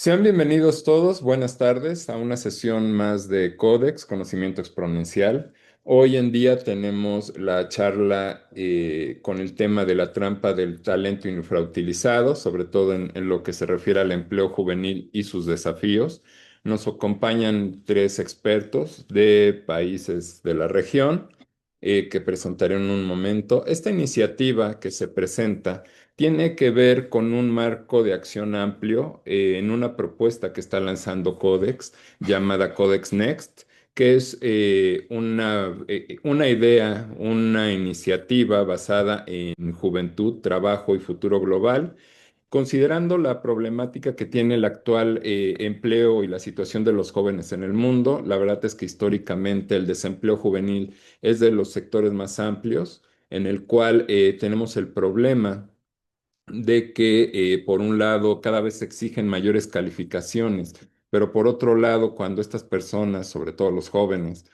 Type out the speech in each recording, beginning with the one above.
Sean bienvenidos todos, buenas tardes a una sesión más de Codex, Conocimiento Exponencial. Hoy en día tenemos la charla con el tema de la trampa del talento infrautilizado, sobre todo en lo que se refiere al empleo juvenil y sus desafíos. Nos acompañan tres expertos de países de la región que presentaré en un momento. Esta iniciativa que se presenta tiene que ver con un marco de acción amplio en una propuesta que está lanzando Codex llamada Codex Next, que es una idea, una iniciativa basada en juventud, trabajo y futuro global. Considerando la problemática que tiene el actual empleo y la situación de los jóvenes en el mundo, la verdad es que históricamente el desempleo juvenil es de los sectores más amplios, en el cual tenemos el problema de que, por un lado, cada vez se exigen mayores calificaciones, pero por otro lado, cuando estas personas, sobre todo los jóvenes,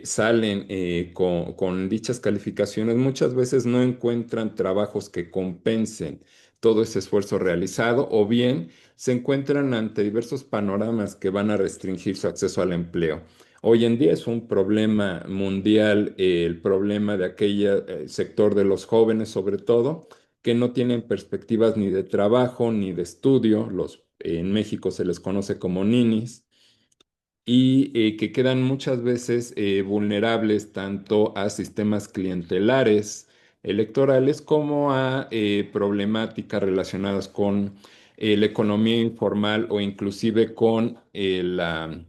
salen con dichas calificaciones, muchas veces no encuentran trabajos que compensen todo ese esfuerzo realizado o bien se encuentran ante diversos panoramas que van a restringir su acceso al empleo. Hoy en día es un problema mundial, el problema de aquel sector de los jóvenes sobre todo que no tienen perspectivas ni de trabajo ni de estudio, en México se les conoce como ninis, y que quedan muchas veces vulnerables tanto a sistemas clientelares electorales como a problemáticas relacionadas con la economía informal o inclusive con la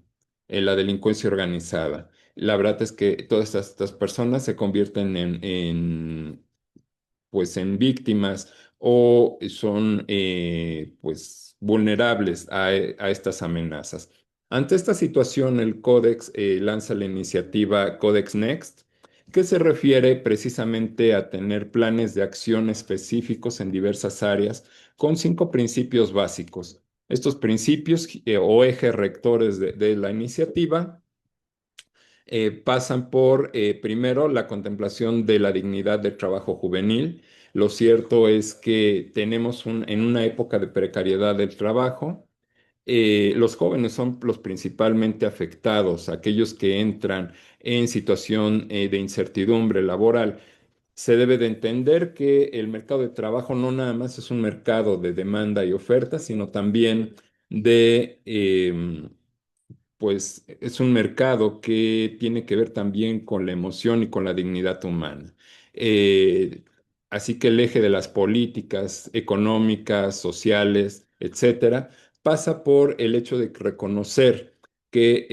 delincuencia organizada. La verdad es que todas estas personas se convierten pues en víctimas o son pues vulnerables a estas amenazas. Ante esta situación, el Codex lanza la iniciativa Codex Next, que se refiere precisamente a tener planes de acción específicos en diversas áreas con 5 principios básicos. Estos principios o ejes rectores de la iniciativa pasan por, primero, la contemplación de la dignidad del trabajo juvenil. Lo cierto es que tenemos en una época de precariedad del trabajo. Los jóvenes son los principalmente afectados, aquellos que entran en situación de incertidumbre laboral. Se debe de entender que el mercado de trabajo no nada más es un mercado de demanda y oferta, sino también de pues es un mercado que tiene que ver también con la emoción y con la dignidad humana. Eh, Así que el eje de las políticas económicas, sociales, etcétera, pasa por el hecho de reconocer que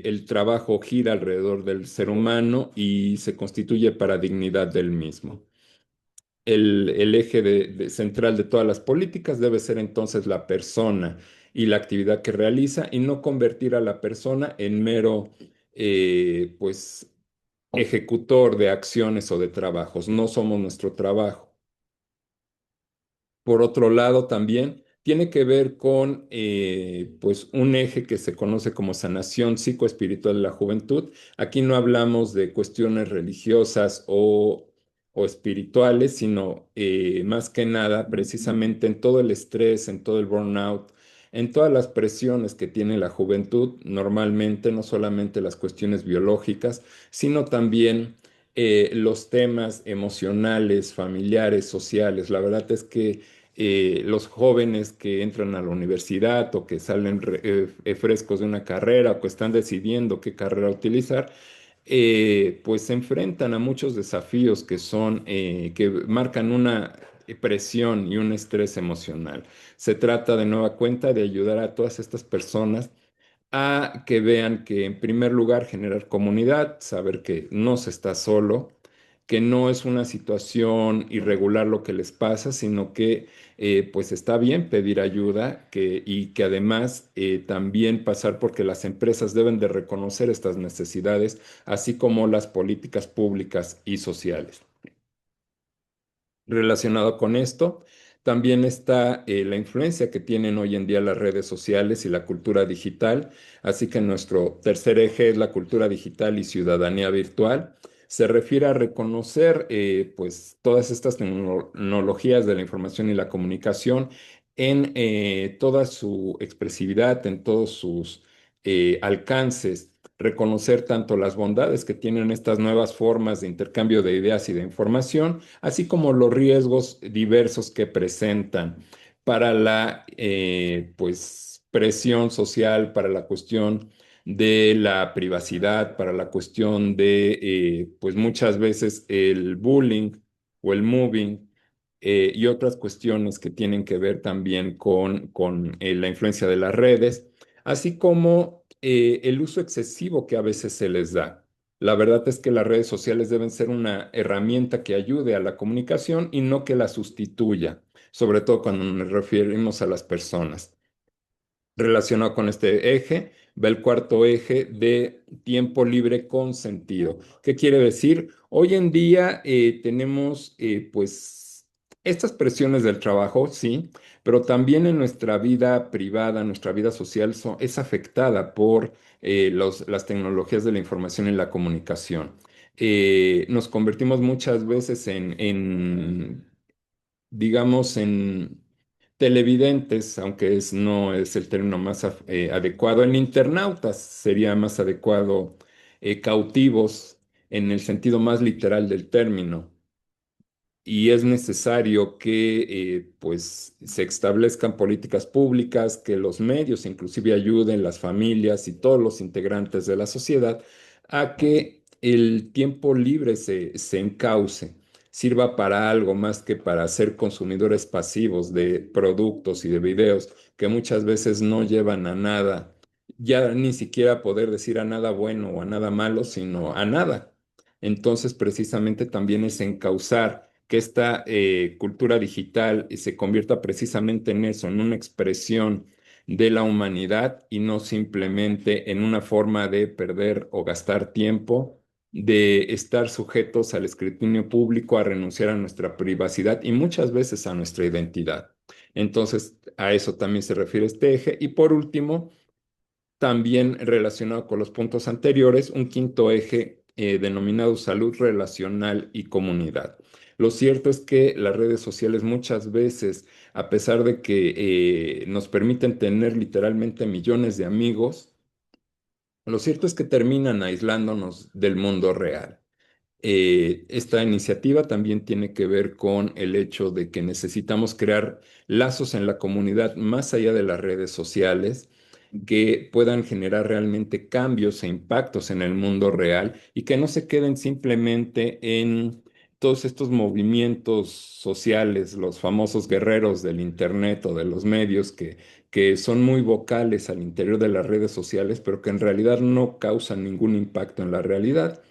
el trabajo gira alrededor del ser humano y se constituye para dignidad del mismo. El eje central de todas las políticas debe ser entonces la persona y la actividad que realiza y no convertir a la persona en mero, pues, ejecutor de acciones o de trabajos. No somos nuestro trabajo. Por otro lado, también tiene que ver con pues un eje que se conoce como sanación psicoespiritual de la juventud. Aquí no hablamos de cuestiones religiosas o espirituales, sino más que nada precisamente en todo el estrés, en todo el burnout, en todas las presiones que tiene la juventud, normalmente no solamente las cuestiones biológicas, sino también los temas emocionales, familiares, sociales. La verdad es que los jóvenes que entran a la universidad o que salen frescos de una carrera o que están decidiendo qué carrera utilizar, pues se enfrentan a muchos desafíos que marcan una presión y un estrés emocional. Se trata de nueva cuenta de ayudar a todas estas personas a que vean que en primer lugar generar comunidad, saber que no se está solo, que no es una situación irregular lo que les pasa, sino que pues está bien pedir ayuda y que además también pasar porque las empresas deben de reconocer estas necesidades, así como las políticas públicas y sociales. Relacionado con esto, también está la influencia que tienen hoy en día las redes sociales y la cultura digital. Así que nuestro tercer eje es la cultura digital y ciudadanía virtual. Se refiere a reconocer pues todas estas tecnologías de la información y la comunicación en toda su expresividad, en todos sus alcances, reconocer tanto las bondades que tienen estas nuevas formas de intercambio de ideas y de información, así como los riesgos diversos que presentan para la pues, presión social, para la cuestión de la privacidad, para la cuestión de, pues muchas veces el bullying o el moving y otras cuestiones que tienen que ver también con la influencia de las redes, así como el uso excesivo que a veces se les da. La verdad es que las redes sociales deben ser una herramienta que ayude a la comunicación y no que la sustituya, sobre todo cuando nos referimos a las personas. Relacionado con este eje, va el cuarto eje de tiempo libre con sentido. ¿Qué quiere decir? Hoy en día tenemos pues estas presiones del trabajo, sí, pero también en nuestra vida privada, nuestra vida social es afectada por las tecnologías de la información y la comunicación. Nos convertimos muchas veces digamos, en televidentes, aunque no es el término más adecuado, en internautas sería más adecuado, cautivos en el sentido más literal del término y es necesario que pues se establezcan políticas públicas, que los medios inclusive ayuden las familias y todos los integrantes de la sociedad a que el tiempo libre se encauce, sirva para algo más que para ser consumidores pasivos de productos y de videos que muchas veces no llevan a nada, ya ni siquiera poder decir a nada bueno o a nada malo, sino a nada. Entonces, precisamente también es encauzar que esta cultura digital se convierta precisamente en eso, en una expresión de la humanidad y no simplemente en una forma de perder o gastar tiempo, de estar sujetos al escrutinio público, a renunciar a nuestra privacidad y muchas veces a nuestra identidad. Entonces, a eso también se refiere este eje. Y por último, también relacionado con los puntos anteriores, un quinto eje denominado salud relacional y comunidad. Lo cierto es que las redes sociales muchas veces, a pesar de que nos permiten tener literalmente millones de amigos, lo cierto es que terminan aislándonos del mundo real. Esta iniciativa también tiene que ver con el hecho de que necesitamos crear lazos en la comunidad más allá de las redes sociales que puedan generar realmente cambios e impactos en el mundo real y que no se queden simplemente en todos estos movimientos sociales, los famosos guerreros del Internet o de los medios que son muy vocales al interior de las redes sociales, pero que en realidad no causan ningún impacto en la realidad.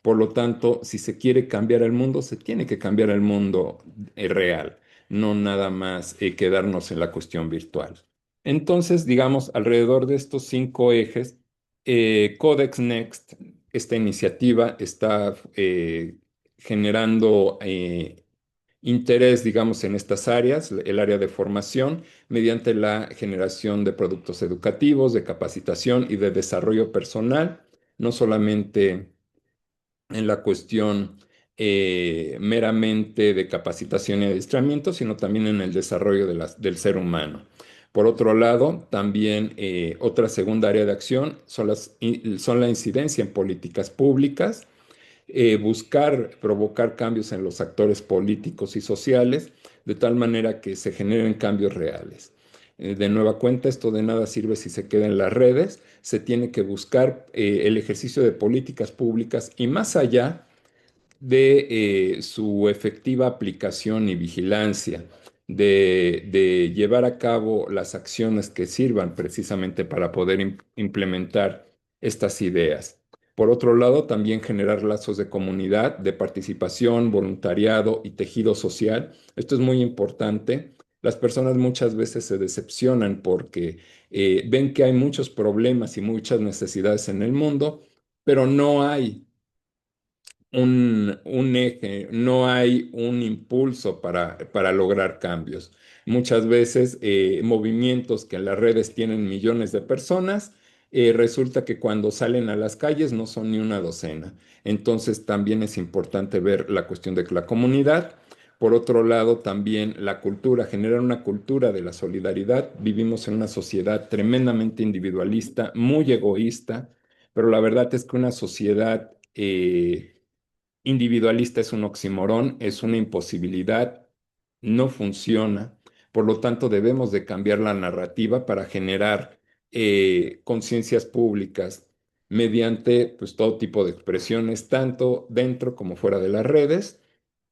Por lo tanto, si se quiere cambiar el mundo, se tiene que cambiar el mundo real, no nada más quedarnos en la cuestión virtual. Entonces, digamos, alrededor de estos cinco ejes, Codex Next, esta iniciativa está generando interés, digamos, en estas áreas, el área de formación, mediante la generación de productos educativos, de capacitación y de desarrollo personal, no solamente en la cuestión meramente de capacitación y adiestramiento, sino también en el desarrollo del ser humano. Por otro lado, también otra segunda área de acción son la incidencia en políticas públicas, buscar provocar cambios en los actores políticos y sociales, de tal manera que se generen cambios reales. De nueva cuenta, esto de nada sirve si se queda en las redes, se tiene que buscar el ejercicio de políticas públicas y más allá de su efectiva aplicación y vigilancia, de llevar a cabo las acciones que sirvan precisamente para poder implementar estas ideas. Por otro lado, también generar lazos de comunidad, de participación, voluntariado y tejido social. Esto es muy importante. Las personas muchas veces se decepcionan porque ven que hay muchos problemas y muchas necesidades en el mundo, pero no hay un eje, no hay un impulso para lograr cambios. Muchas veces movimientos que en las redes tienen millones de personas, resulta que cuando salen a las calles no son ni una docena. Entonces también es importante ver la cuestión de la comunidad. Por otro lado, también la cultura, generar una cultura de la solidaridad. Vivimos en una sociedad tremendamente individualista, muy egoísta, pero la verdad es que una sociedad individualista es un oximorón, es una imposibilidad, no funciona. Por lo tanto, debemos de cambiar la narrativa para generar conciencias públicas mediante pues, todo tipo de expresiones, tanto dentro como fuera de las redes.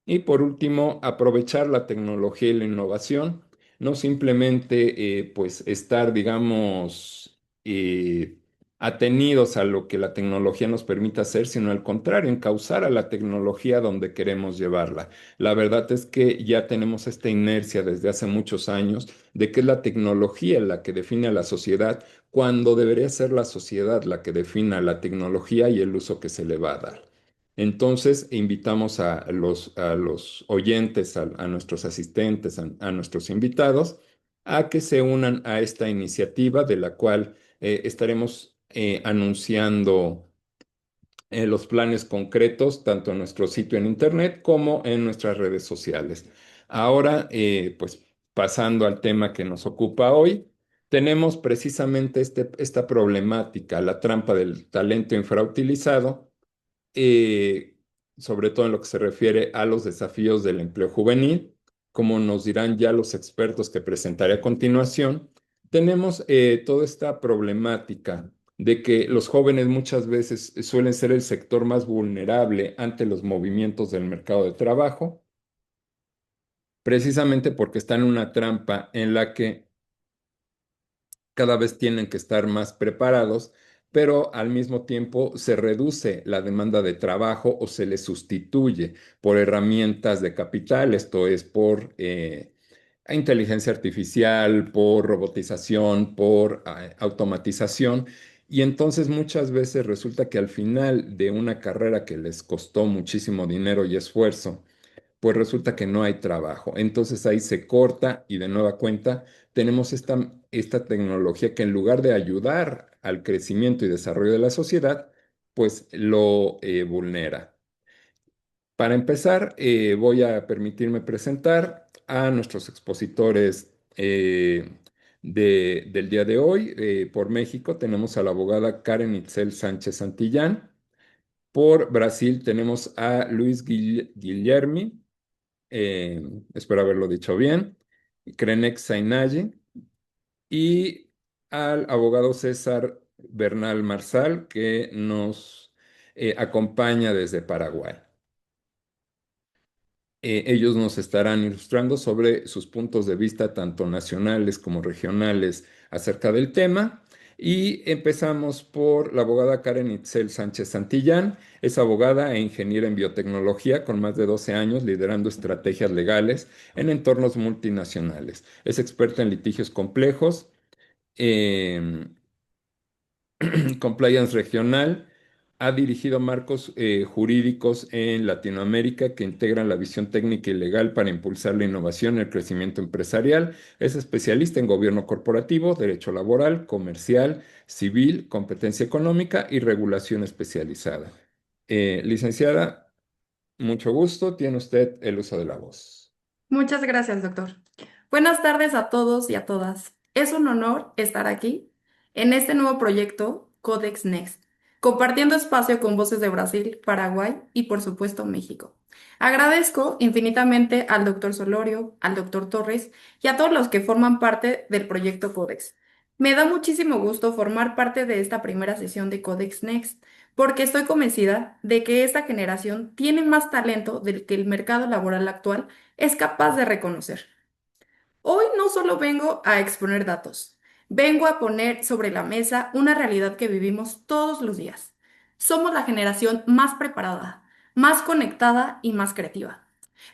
Y por último, aprovechar la tecnología y la innovación, no simplemente pues estar, digamos, atenidos a lo que la tecnología nos permite hacer, sino al contrario, encauzar a la tecnología donde queremos llevarla. La verdad es que ya tenemos esta inercia desde hace muchos años de que es la tecnología la que define a la sociedad, cuando debería ser la sociedad la que defina la tecnología y el uso que se le va a dar. Entonces, invitamos a los oyentes, a nuestros asistentes, a nuestros invitados, a que se unan a esta iniciativa de la cual estaremos anunciando los planes concretos, tanto en nuestro sitio en internet como en nuestras redes sociales. Ahora, pues pasando al tema que nos ocupa hoy, tenemos precisamente esta problemática, la trampa del talento infrautilizado, eh, sobre todo en lo que se refiere a los desafíos del empleo juvenil, como nos dirán ya los expertos que presentaré a continuación. Tenemos toda esta problemática de que los jóvenes muchas veces suelen ser el sector más vulnerable ante los movimientos del mercado de trabajo, precisamente porque están en una trampa en la que cada vez tienen que estar más preparados, pero al mismo tiempo se reduce la demanda de trabajo o se les sustituye por herramientas de capital, esto es por inteligencia artificial, por robotización, por automatización. Y entonces muchas veces resulta que al final de una carrera que les costó muchísimo dinero y esfuerzo, pues resulta que no hay trabajo. Entonces ahí se corta y de nueva cuenta tenemos esta tecnología que en lugar de ayudar al crecimiento y desarrollo de la sociedad, pues lo vulnera. Para empezar, voy a permitirme presentar a nuestros expositores del día de hoy. Por México tenemos a la abogada Karen Itzel Sánchez Santillán. Por Brasil tenemos a Luis Guillermi, eh, espero haberlo dicho bien, Krenek Sainayi, y al abogado César Bernal Marsal, que nos acompaña desde Paraguay. Ellos nos estarán ilustrando sobre sus puntos de vista, tanto nacionales como regionales, acerca del tema. Y empezamos por la abogada Karen Itzel Sánchez Santillán. Es abogada e ingeniera en biotecnología con más de 12 años liderando estrategias legales en entornos multinacionales. Es experta en litigios complejos, em, compliance regional, ha dirigido marcos jurídicos en Latinoamérica que integran la visión técnica y legal para impulsar la innovación y el crecimiento empresarial. Es especialista en gobierno corporativo, derecho laboral, comercial, civil, competencia económica y regulación especializada. Licenciada, mucho gusto. Tiene usted el uso de la voz. Muchas gracias, doctor. Buenas tardes a todos y a todas. Es un honor estar aquí en este nuevo proyecto Codex Next, compartiendo espacio con voces de Brasil, Paraguay y por supuesto México. Agradezco infinitamente al doctor Solorio, al doctor Torres y a todos los que forman parte del proyecto Codex. Me da muchísimo gusto formar parte de esta primera sesión de Codex Next, porque estoy convencida de que esta generación tiene más talento del que el mercado laboral actual es capaz de reconocer. Hoy no solo vengo a exponer datos, vengo a poner sobre la mesa una realidad que vivimos todos los días. Somos la generación más preparada, más conectada y más creativa,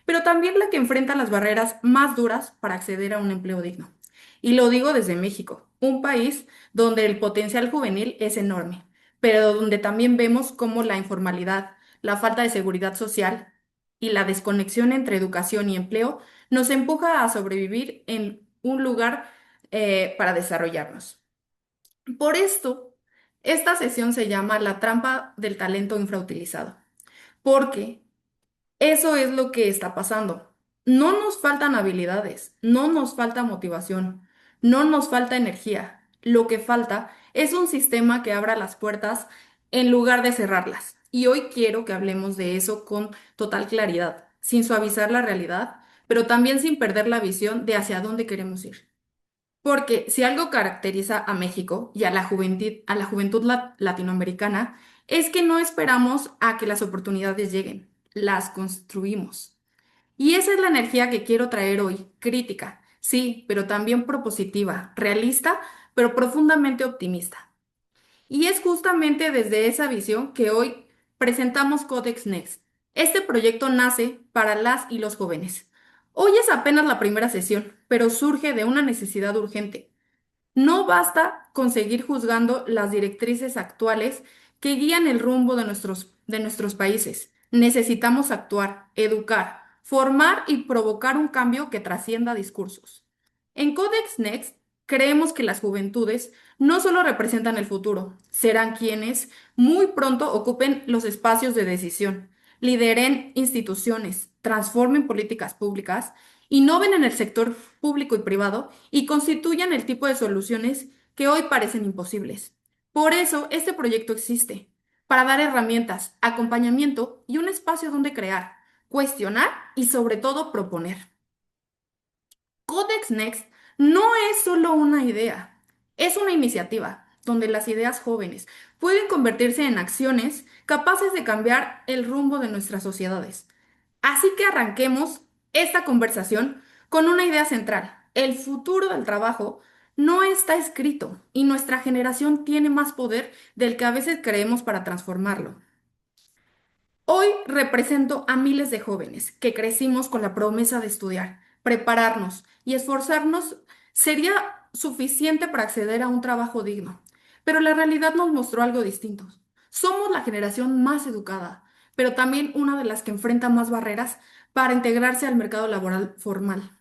pero también la que enfrenta las barreras más duras para acceder a un empleo digno. Y lo digo desde México, un país donde el potencial juvenil es enorme, pero donde también vemos cómo la informalidad, la falta de seguridad social y la desconexión entre educación y empleo nos empuja a sobrevivir en un lugar para desarrollarnos. Por esto, esta sesión se llama La trampa del talento infrautilizado, porque eso es lo que está pasando. No nos faltan habilidades, no nos falta motivación, no nos falta energía. Lo que falta es un sistema que abra las puertas en lugar de cerrarlas. Y hoy quiero que hablemos de eso con total claridad, sin suavizar la realidad, pero también sin perder la visión de hacia dónde queremos ir. Porque si algo caracteriza a México y a la juventud latinoamericana, es que no esperamos a que las oportunidades lleguen, las construimos. Y esa es la energía que quiero traer hoy, crítica, sí, pero también propositiva, realista, pero profundamente optimista. Y es justamente desde esa visión que hoy presentamos Codex Next. Este proyecto nace para las y los jóvenes. Hoy es apenas la primera sesión, pero surge de una necesidad urgente. No basta con seguir juzgando las directrices actuales que guían el rumbo de nuestros países. Necesitamos actuar, educar, formar y provocar un cambio que trascienda discursos. En Codex Next creemos que las juventudes no solo representan el futuro, serán quienes muy pronto ocupen los espacios de decisión, lideren instituciones, transformen políticas públicas, innoven en el sector público y privado y constituyan el tipo de soluciones que hoy parecen imposibles. Por eso, este proyecto existe, para dar herramientas, acompañamiento y un espacio donde crear, cuestionar y sobre todo proponer. Codex Next no es solo una idea, es una iniciativa donde las ideas jóvenes pueden convertirse en acciones capaces de cambiar el rumbo de nuestras sociedades. Así que arranquemos esta conversación con una idea central. El futuro del trabajo no está escrito y nuestra generación tiene más poder del que a veces creemos para transformarlo. Hoy represento a miles de jóvenes que crecimos con la promesa de estudiar, prepararnos y esforzarnos sería suficiente para acceder a un trabajo digno. Pero la realidad nos mostró algo distinto. Somos la generación más educada, pero también una de las que enfrenta más barreras para integrarse al mercado laboral formal.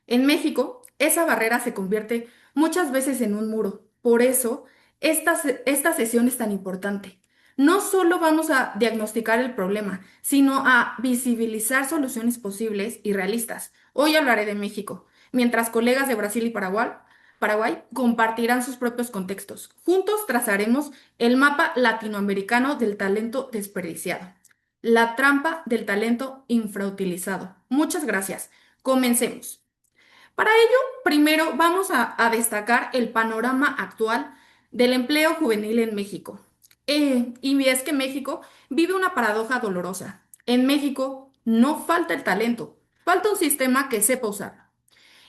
En México, esa barrera se convierte muchas veces en un muro. Por eso, esta sesión es tan importante. No solo vamos a diagnosticar el problema, sino a visibilizar soluciones posibles y realistas. Hoy hablaré de México, mientras colegas de Brasil y Paraguay compartirán sus propios contextos. Juntos trazaremos el mapa latinoamericano del talento desperdiciado, la trampa del talento infrautilizado. Muchas gracias. Comencemos. Para ello, primero vamos a destacar el panorama actual del empleo juvenil en México. Y es que México vive una paradoja dolorosa. En México no falta el talento, falta un sistema que sepa usarlo.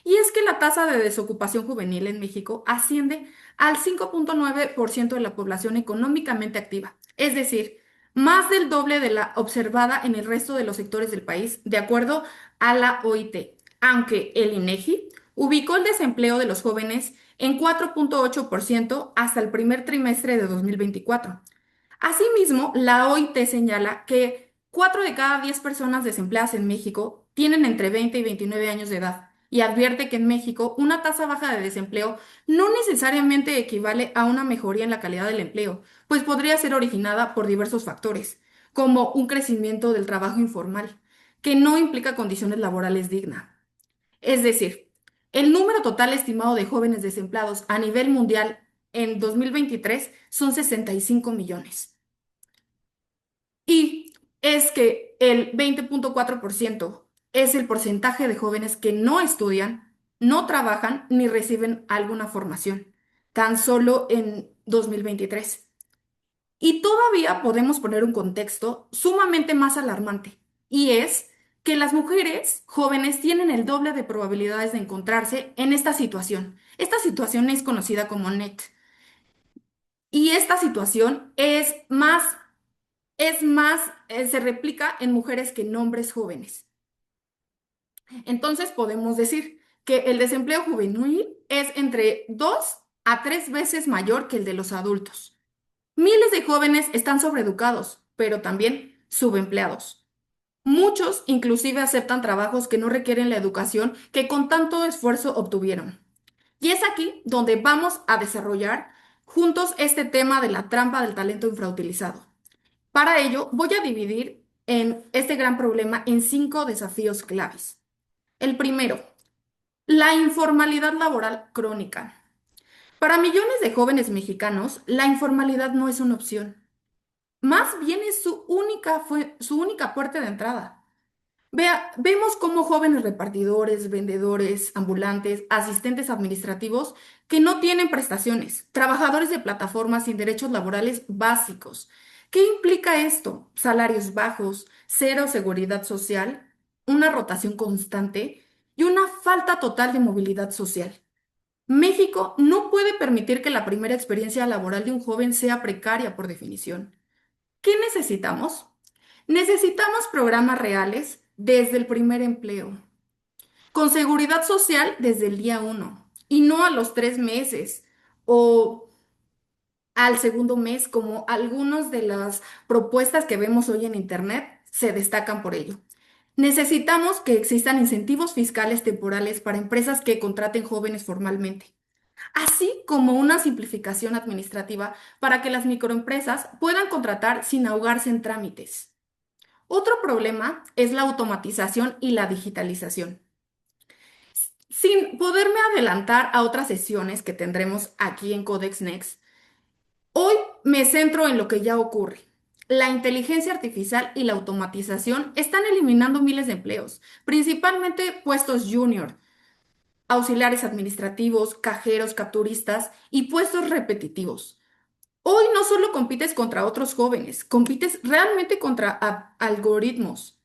Y es que la tasa de desocupación juvenil en México asciende al 5.9% de la población económicamente activa, es decir, más del doble de la observada en el resto de los sectores del país, de acuerdo a la OIT, aunque el INEGI ubicó el desempleo de los jóvenes en 4.8% hasta el primer trimestre de 2024. Asimismo, la OIT señala que 4 de cada 10 personas desempleadas en México tienen entre 20 y 29 años de edad y advierte que en México una tasa baja de desempleo no necesariamente equivale a una mejoría en la calidad del empleo, pues podría ser originada por diversos factores, como un crecimiento del trabajo informal, que no implica condiciones laborales dignas. Es decir, el número total estimado de jóvenes desempleados a nivel mundial en 2023 son 65 millones. Y es que el 20.4% es el porcentaje de jóvenes que no estudian, no trabajan ni reciben alguna formación, tan solo en 2023. Y todavía podemos poner un contexto sumamente más alarmante, y es que las mujeres jóvenes tienen el doble de probabilidades de encontrarse en esta situación. Esta situación es conocida como NET, y esta situación se replica en mujeres que en hombres jóvenes. Entonces podemos decir que el desempleo juvenil es entre 2 a 3 veces mayor que el de los adultos. Miles de jóvenes están sobreeducados, pero también subempleados. Muchos inclusive aceptan trabajos que no requieren la educación que con tanto esfuerzo obtuvieron. Y es aquí donde vamos a desarrollar juntos este tema de la trampa del talento infrautilizado. Para ello, voy a dividir en este gran problema en 5 desafíos claves. El primero, la informalidad laboral crónica. Para millones de jóvenes mexicanos, la informalidad no es una opción. Más bien es su única puerta de entrada. Vemos cómo jóvenes repartidores, vendedores, ambulantes, asistentes administrativos que no tienen prestaciones, trabajadores de plataformas sin derechos laborales básicos. ¿Qué implica esto? Salarios bajos, cero seguridad social, una rotación constante y una falta total de movilidad social. México no puede permitir que la primera experiencia laboral de un joven sea precaria por definición. ¿Qué necesitamos? Necesitamos programas reales desde el primer empleo, con seguridad social desde el día uno y no a los 3 meses o al segundo mes, como algunas de las propuestas que vemos hoy en Internet se destacan por ello. Necesitamos que existan incentivos fiscales temporales para empresas que contraten jóvenes formalmente, así como una simplificación administrativa para que las microempresas puedan contratar sin ahogarse en trámites. Otro problema es la automatización y la digitalización. Sin poderme adelantar a otras sesiones que tendremos aquí en Codex Next, hoy me centro en lo que ya ocurre. La inteligencia artificial y la automatización están eliminando miles de empleos, principalmente puestos junior, auxiliares administrativos, cajeros, capturistas y puestos repetitivos. Hoy no solo compites contra otros jóvenes, compites realmente contra algoritmos.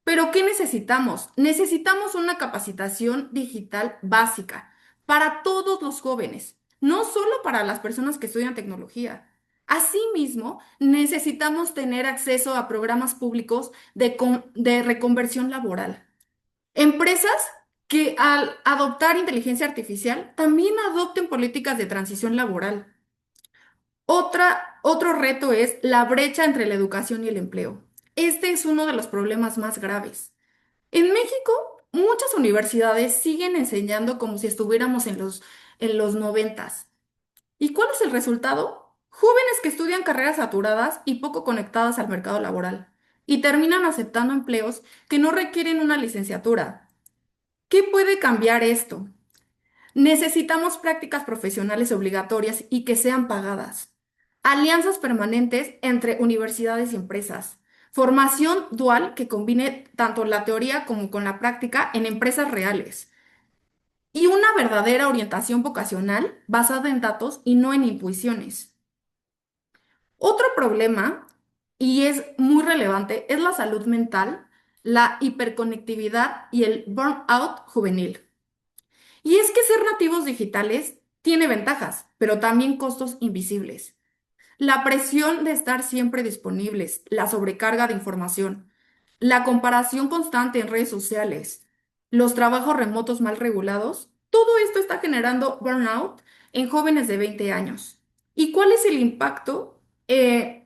Pero ¿qué necesitamos? Necesitamos una capacitación digital básica para todos los jóvenes, no solo para las personas que estudian tecnología. Asimismo, necesitamos tener acceso a programas públicos de reconversión laboral. Empresas que al adoptar inteligencia artificial también adopten políticas de transición laboral. Otro reto es la brecha entre la educación y el empleo. Este es uno de los problemas más graves. En México, muchas universidades siguen enseñando como si estuviéramos en los noventas. ¿Y cuál es el resultado? Jóvenes que estudian carreras saturadas y poco conectadas al mercado laboral y terminan aceptando empleos que no requieren una licenciatura. ¿Qué puede cambiar esto? Necesitamos prácticas profesionales obligatorias y que sean pagadas. Alianzas permanentes entre universidades y empresas. Formación dual que combine tanto la teoría como con la práctica en empresas reales. Y una verdadera orientación vocacional basada en datos y no en intuiciones. Otro problema, y es muy relevante, es la salud mental, la hiperconectividad y el burnout juvenil. Y es que ser nativos digitales tiene ventajas, pero también costos invisibles. La presión de estar siempre disponibles, la sobrecarga de información, la comparación constante en redes sociales, los trabajos remotos mal regulados, todo esto está generando burnout en jóvenes de 20 años. ¿Y cuál es el impacto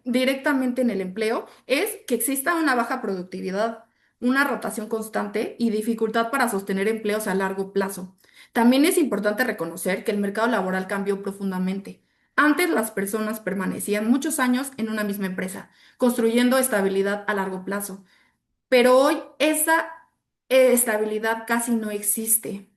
directamente en el empleo? Es que exista una baja productividad, una rotación constante y dificultad para sostener empleos a largo plazo. También es importante reconocer que el mercado laboral cambió profundamente. Antes las personas permanecían muchos años en una misma empresa, construyendo estabilidad a largo plazo, pero hoy esa estabilidad casi no existe.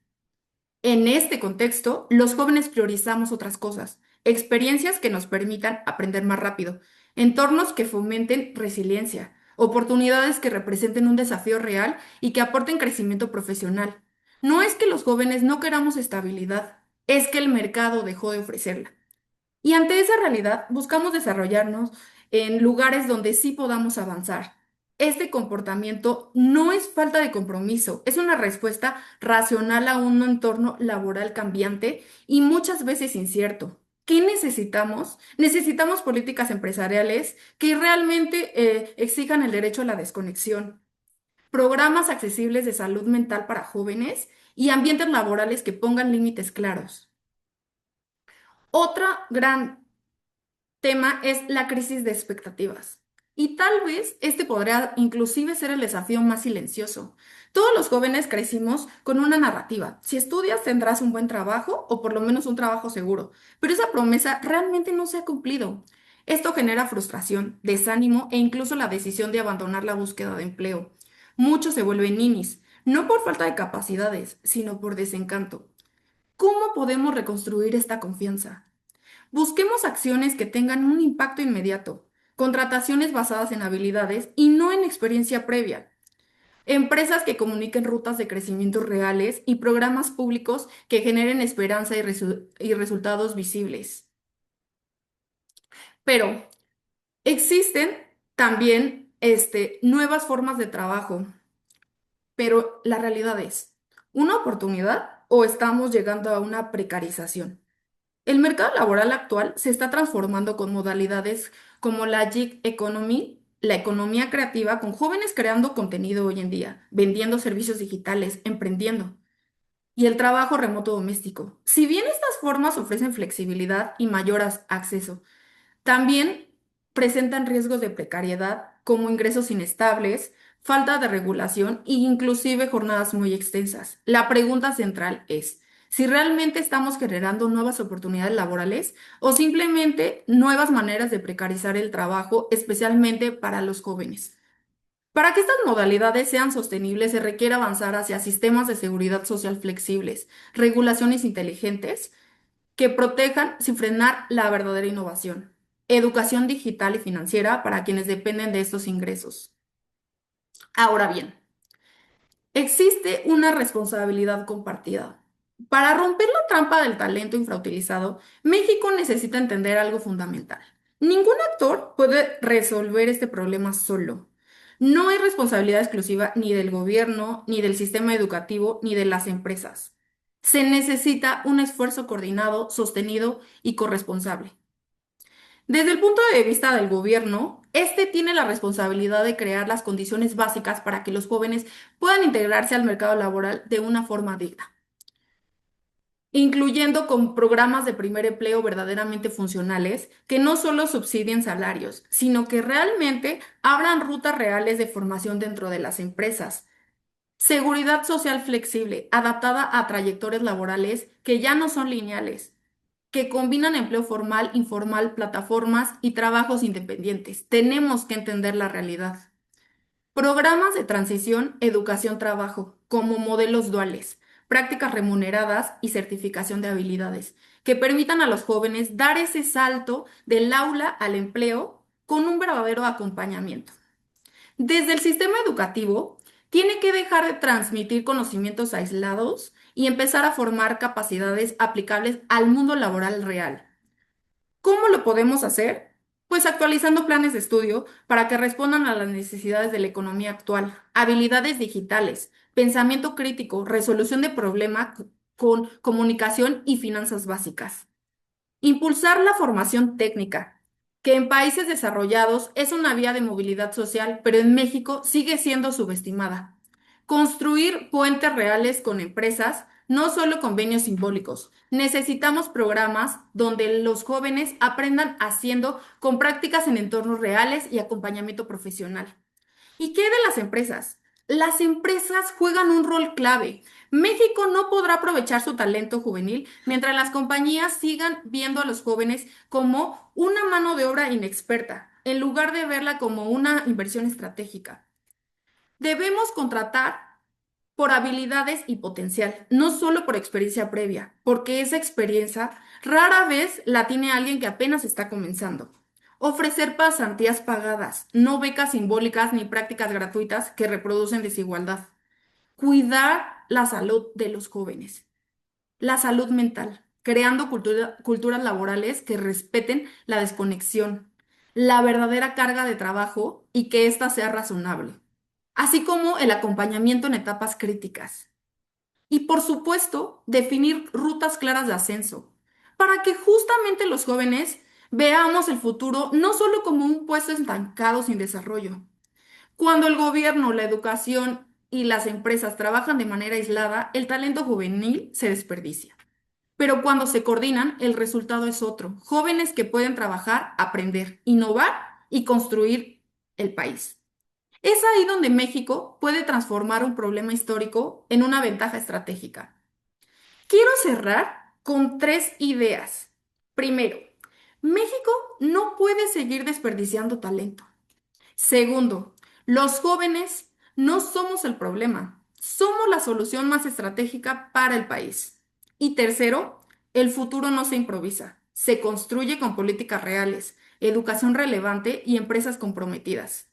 En este contexto, los jóvenes priorizamos otras cosas, experiencias que nos permitan aprender más rápido, entornos que fomenten resiliencia, oportunidades que representen un desafío real y que aporten crecimiento profesional. No es que los jóvenes no queramos estabilidad, es que el mercado dejó de ofrecerla. Y ante esa realidad, buscamos desarrollarnos en lugares donde sí podamos avanzar. Este comportamiento no es falta de compromiso, es una respuesta racional a un entorno laboral cambiante y muchas veces incierto. ¿Qué necesitamos? Necesitamos políticas empresariales que realmente exijan el derecho a la desconexión, programas accesibles de salud mental para jóvenes y ambientes laborales que pongan límites claros. Otra gran tema es la crisis de expectativas. Y tal vez este podría inclusive ser el desafío más silencioso. Todos los jóvenes crecimos con una narrativa. Si estudias tendrás un buen trabajo o por lo menos un trabajo seguro, pero esa promesa realmente no se ha cumplido. Esto genera frustración, desánimo e incluso la decisión de abandonar la búsqueda de empleo. Muchos se vuelven ninis, no por falta de capacidades, sino por desencanto. ¿Cómo podemos reconstruir esta confianza? Busquemos acciones que tengan un impacto inmediato, contrataciones basadas en habilidades y no en experiencia previa, empresas que comuniquen rutas de crecimiento reales y programas públicos que generen esperanza y resultados visibles. Pero existen también nuevas formas de trabajo, pero la realidad es, ¿una oportunidad o estamos llegando a una precarización? El mercado laboral actual se está transformando con modalidades como la gig economy, la economía creativa, con jóvenes creando contenido hoy en día, vendiendo servicios digitales, emprendiendo, y el trabajo remoto doméstico. Si bien estas formas ofrecen flexibilidad y mayor acceso, también presentan riesgos de precariedad como ingresos inestables, falta de regulación e inclusive jornadas muy extensas. La pregunta central es si realmente estamos generando nuevas oportunidades laborales o simplemente nuevas maneras de precarizar el trabajo, especialmente para los jóvenes. Para que estas modalidades sean sostenibles, se requiere avanzar hacia sistemas de seguridad social flexibles, regulaciones inteligentes que protejan sin frenar la verdadera innovación. Educación digital y financiera para quienes dependen de estos ingresos. Ahora bien, existe una responsabilidad compartida. Para romper la trampa del talento infrautilizado, México necesita entender algo fundamental. Ningún actor puede resolver este problema solo. No hay responsabilidad exclusiva ni del gobierno, ni del sistema educativo, ni de las empresas. Se necesita un esfuerzo coordinado, sostenido y corresponsable. Desde el punto de vista del gobierno, este tiene la responsabilidad de crear las condiciones básicas para que los jóvenes puedan integrarse al mercado laboral de una forma digna, incluyendo con programas de primer empleo verdaderamente funcionales que no solo subsidien salarios, sino que realmente abran rutas reales de formación dentro de las empresas. Seguridad social flexible, adaptada a trayectorias laborales que ya no son lineales, que combinan empleo formal, informal, plataformas y trabajos independientes. Tenemos que entender la realidad. Programas de transición, educación, trabajo, como modelos duales, prácticas remuneradas y certificación de habilidades, que permitan a los jóvenes dar ese salto del aula al empleo con un verdadero acompañamiento. Desde el sistema educativo, tiene que dejar de transmitir conocimientos aislados y empezar a formar capacidades aplicables al mundo laboral real. ¿Cómo lo podemos hacer? Pues actualizando planes de estudio para que respondan a las necesidades de la economía actual, habilidades digitales, pensamiento crítico, resolución de problemas con comunicación y finanzas básicas. Impulsar la formación técnica, que en países desarrollados es una vía de movilidad social, pero en México sigue siendo subestimada. Construir puentes reales con empresas, no solo convenios simbólicos. Necesitamos programas donde los jóvenes aprendan haciendo con prácticas en entornos reales y acompañamiento profesional. ¿Y qué de las empresas? Las empresas juegan un rol clave. México no podrá aprovechar su talento juvenil mientras las compañías sigan viendo a los jóvenes como una mano de obra inexperta, en lugar de verla como una inversión estratégica. Debemos contratar por habilidades y potencial, no solo por experiencia previa, porque esa experiencia rara vez la tiene alguien que apenas está comenzando. Ofrecer pasantías pagadas, no becas simbólicas ni prácticas gratuitas que reproducen desigualdad. Cuidar la salud de los jóvenes, la salud mental, creando culturas laborales que respeten la desconexión, la verdadera carga de trabajo y que ésta sea razonable, así como el acompañamiento en etapas críticas. Y por supuesto, definir rutas claras de ascenso, para que justamente los jóvenes veamos el futuro no solo como un puesto estancado sin desarrollo. Cuando el gobierno, la educación y las empresas trabajan de manera aislada, el talento juvenil se desperdicia. Pero cuando se coordinan, el resultado es otro. Jóvenes que pueden trabajar, aprender, innovar y construir el país. Es ahí donde México puede transformar un problema histórico en una ventaja estratégica. Quiero cerrar con tres ideas. Primero, México no puede seguir desperdiciando talento. Segundo, los jóvenes no somos el problema, somos la solución más estratégica para el país. Y tercero, el futuro no se improvisa, se construye con políticas reales, educación relevante y empresas comprometidas.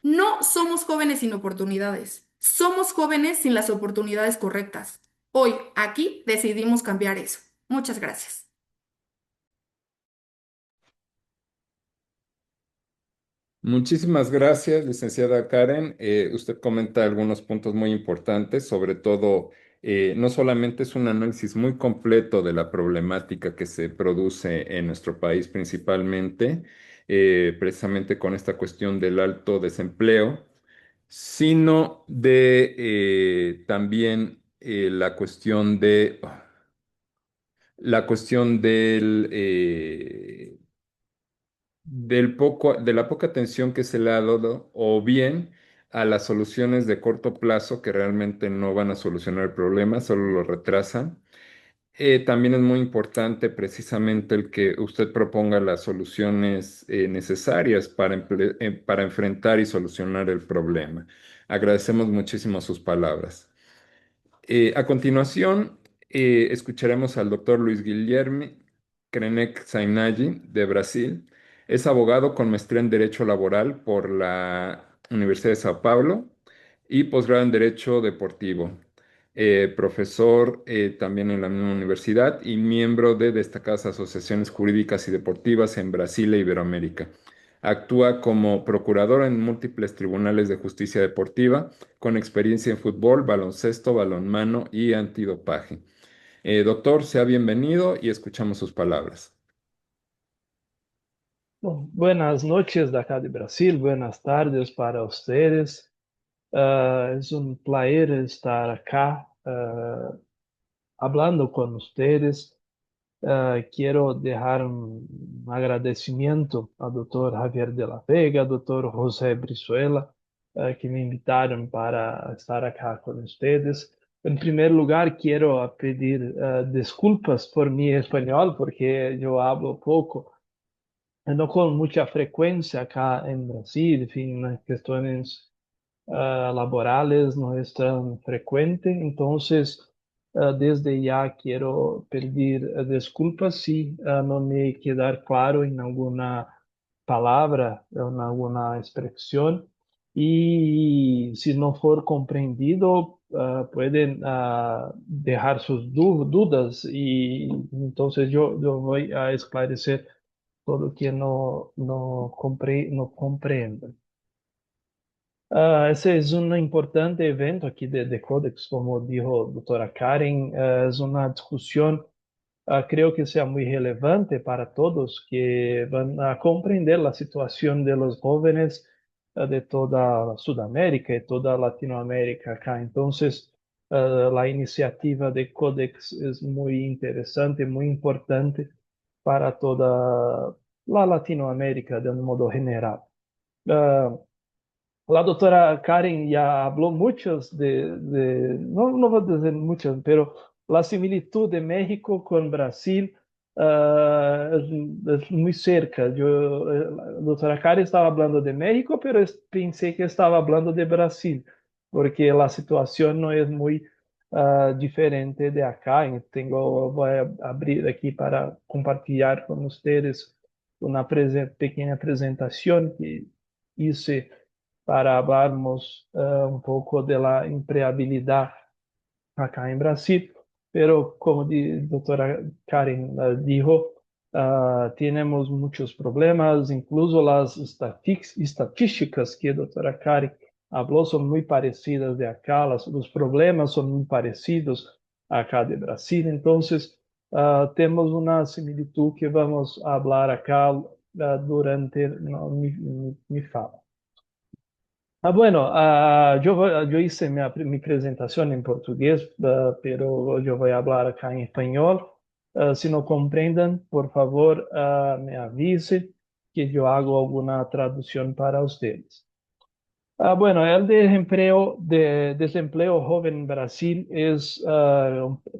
No somos jóvenes sin oportunidades, somos jóvenes sin las oportunidades correctas. Hoy, aquí, decidimos cambiar eso. Muchas gracias. Muchísimas gracias, licenciada Karen. Usted comenta algunos puntos muy importantes, sobre todo, no solamente es un análisis muy completo de la problemática que se produce en nuestro país principalmente, precisamente con esta cuestión del alto desempleo, sino de también la cuestión de la poca atención que se le ha dado, o bien a las soluciones de corto plazo que realmente no van a solucionar el problema, solo lo retrasan. También es muy importante precisamente el que usted proponga las soluciones necesarias para enfrentar y solucionar el problema. Agradecemos muchísimo sus palabras. A continuación, escucharemos al doctor Luis Guilherme Krenek Zainagi, de Brasil. Es abogado con maestría en Derecho Laboral por la Universidad de Sao Paulo y posgrado en Derecho Deportivo. Profesor también en la misma universidad y miembro de destacadas asociaciones jurídicas y deportivas en Brasil e Iberoamérica. Actúa como procurador en múltiples tribunales de justicia deportiva con experiencia en fútbol, baloncesto, balonmano y antidopaje. Doctor, sea bienvenido y escuchamos sus palabras. Bom, buenas noches de acá de Brasil, buenas tardes para ustedes. Es un placer estar acá hablando con ustedes. Quiero dejar un agradecimiento al doctor Javier de la Vega, al doctor José Brizuela, que me invitaron para estar acá con ustedes. En primer lugar, quiero pedir disculpas por mi español, porque yo hablo poco no con mucha frecuencia acá en Brasil, en fin, las cuestiones laborales no es tan frecuente, entonces desde ya quiero pedir disculpas si no me quedar claro en alguna palabra, en alguna expresión, y si no for comprendido, pueden dejar sus dudas y entonces yo voy a esclarecer todo que no comprendo. Ese es un importante evento aquí de Codex, como dijo doctora Karen. Es una discusión, creo que sea muy relevante para todos que van a comprender la situación de los jóvenes de toda Sudamérica y toda Latinoamérica acá. Entonces, la iniciativa de Codex es muy interesante, muy importante para toda la Latinoamérica de un modo general. Ah, la doctora Karen ya habló muchas no voy a decir muchas, pero la similitud de México con Brasil es muy cerca. La doctora Karen estaba hablando de México, pero pensé que estaba hablando de Brasil, porque la situación no es muy diferente de acá. Voy a abrir aquí para compartir con ustedes una pequeña presentación que hice para hablarmos un poco de la empleabilidad acá en Brasil. Pero como doctora Karen dijo, tenemos muchos problemas, incluso las estatísticas que doctora Karen habló son muy parecidas de acá, los problemas son muy parecidos acá de Brasil. Entonces, tenemos una similitud que vamos a hablar acá durante no, mi fala. Bueno, yo hice mi presentación en portugués, pero yo voy a hablar acá en español. Si no comprendan, por favor, me avise que yo hago alguna traducción para ustedes. Bueno, el desempleo joven en Brasil es,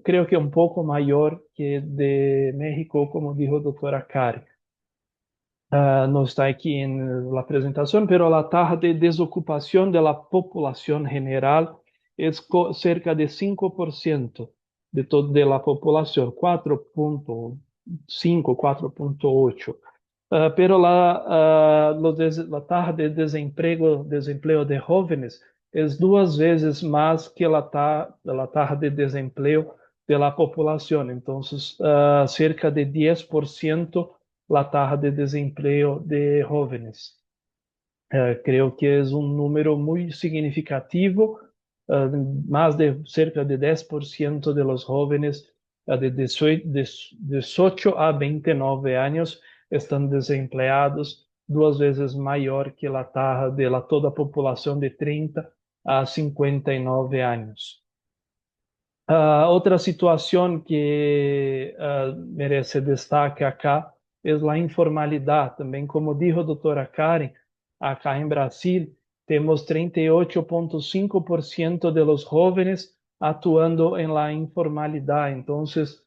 creo que un poco mayor que de México, como dijo doctora Kari. No está aquí en la presentación, pero la tasa de desocupación de la población general es cerca de 5% de la población, 4,5, 4,8. Pero la tasa de desempleo de jóvenes es 2 veces más que la tasa de desempleo de la población. Entonces, cerca de 10% la tasa de desempleo de jóvenes. Creo que es un número muy significativo. eh, Más de cerca de 10% de los jóvenes de 18 a 29 años están desempleados, 2 veces mayor que la tasa de toda la población de 30 a 59 años. Otra situación que merece destaque acá es la informalidad. También, como dijo doutora Karen, acá en Brasil temos 38,5% de los jóvenes actuando en la informalidad. Entonces,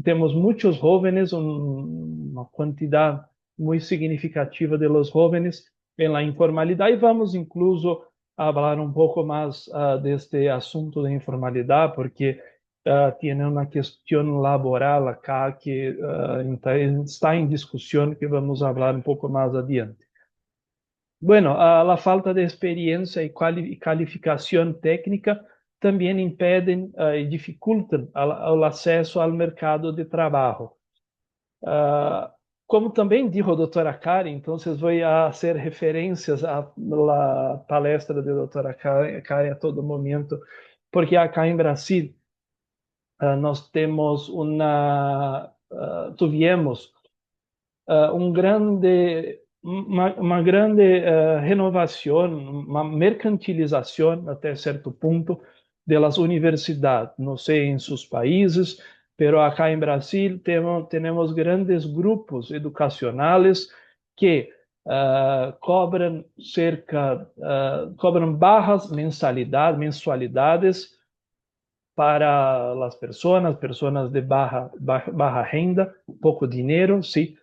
temos muchos jóvenes, una cantidad muy significativa de los jóvenes en la informalidad, y vamos incluso hablar un poco más de este asunto de informalidad, porque tiene una cuestión laboral acá que está en discusión, que vamos a hablar un poco más adiante. Bueno, la falta de experiencia y calificación técnica también impeden y dificultan el acceso al mercado de trabajo. Ah, Como também dijo a doutora Karen, então vou fazer referências à palestra da doutora Karen a todo momento, porque acá em Brasil nós temos tivemos uma grande renovação, uma mercantilização até certo ponto das universidades. Não sei em seus países, pero acá em Brasil temos grandes grupos educacionais que cobram bajas mensualidades para as pessoas de baja renda, pouco dinheiro, sim,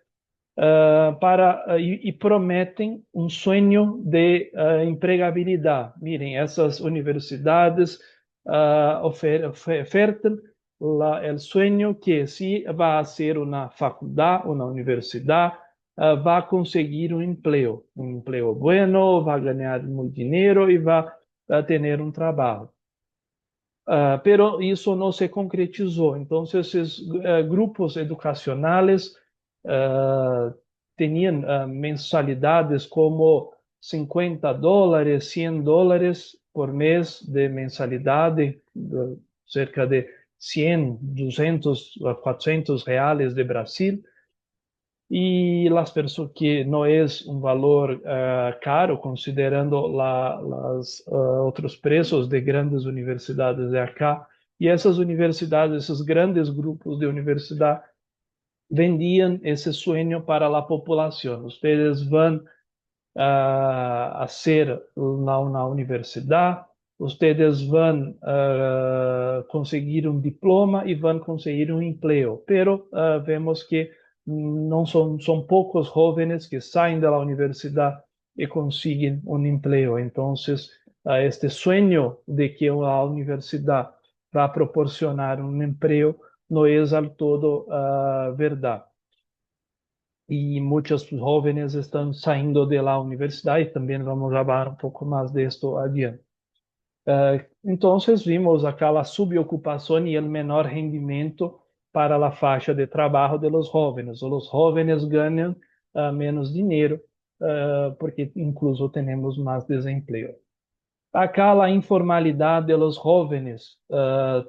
e prometem um sonho de empregabilidade. Miren, essas universidades ofertam o sonho que se vai ser uma faculdade, uma universidade, vai conseguir um emprego bueno, vai ganhar muito dinheiro e vai ter um trabalho. Pero isso não se concretizou. Então, esses grupos educacionais tinham mensalidades como $50, $100 por mês de mensalidade, cerca de 100, 200, R$ 400 de Brasil. E as pessoas que não é um valor caro, considerando os outros preços de grandes universidades de acá. E essas universidades, esses grandes grupos de universidade, vendiam esse sonho para a população. Vocês vão a ser na universidade, vocês vão conseguir um diploma e vão conseguir um emprego. Pero vemos que não são poucos jovens que saem da universidade e conseguem um emprego. Então, este sonho de que a universidade vai proporcionar um emprego não é del todo verdade. E muitos jovens estão saindo da universidade, e também vamos falar um pouco mais disso adiante. Então, vimos acá a subocupação e o menor rendimento para a faixa de trabalho de los jóvenes. Os jóvenes ganham menos dinheiro, porque incluso temos mais desemprego. Acá a informalidade de los jóvenes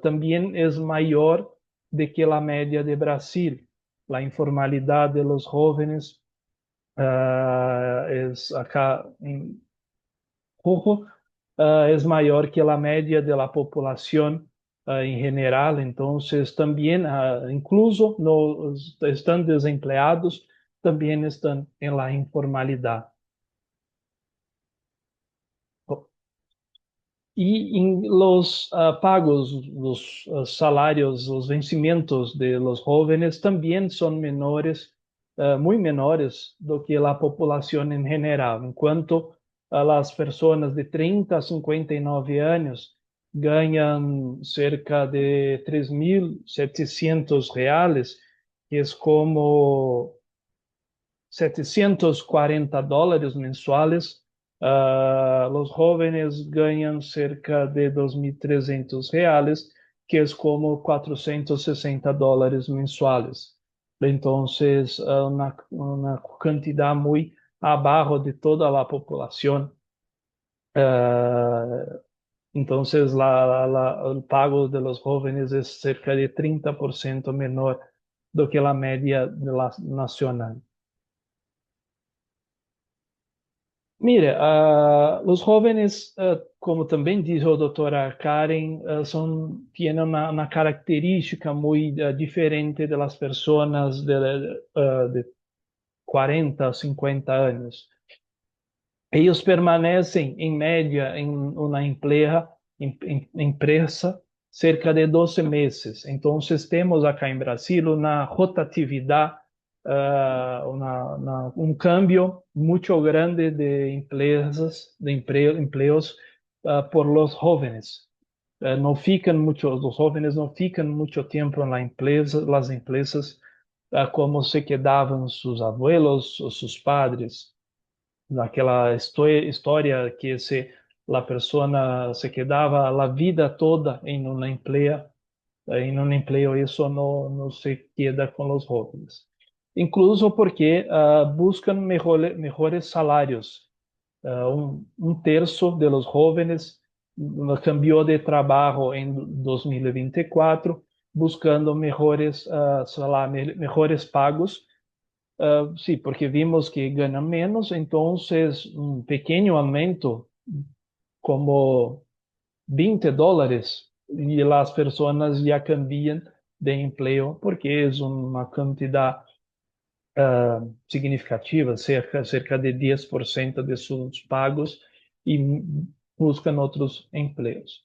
também é maior do que a média de Brasil. A informalidade de los jóvenes acá em rojo es maior que a média de la población en general. Entonces, también, incluso están desempleados, también están en la informalidad. Y en los pagos, los salarios, los vencimientos de los jóvenes también son menores, muy menores do que la población en general. Enquanto las personas de 30 a 59 años ganan cerca de 3.700 reales, que es como $740 mensuales. Los jóvenes ganan cerca de 2.300 reales, que es como $460 mensuales. Entonces, una cantidad muy abajo de toda la población. Ah, entonces, el pago de los jóvenes es cerca de 30% menor do que la media de la nacional. Mire, los jóvenes, como también dijo doctora Karen, tienen una característica muy diferente de las personas de 40 a 50 años. Ellos permanecen en media en una empresa cerca de 12 meses. Entonces, tenemos acá en Brasil una rotatividad, un cambio mucho grande de empresas, empleos por los jóvenes. No fican los jóvenes no fican mucho tiempo en las empresas como se quedaban sus abuelos o sus padres. Naquela história que la persona se quedava a vida toda em um emprego, isso não se queda com os jóvenes. Incluso porque buscan mejores salarios. Un tercio de los jóvenes cambió de trabajo en 2024 buscando mejores pagos. Sí, porque vimos que ganan menos, entonces un pequeño aumento como $20 y las personas ya cambian de empleo porque es una cantidad significativa, cerca de 10% de sus pagos y buscan otros empleos.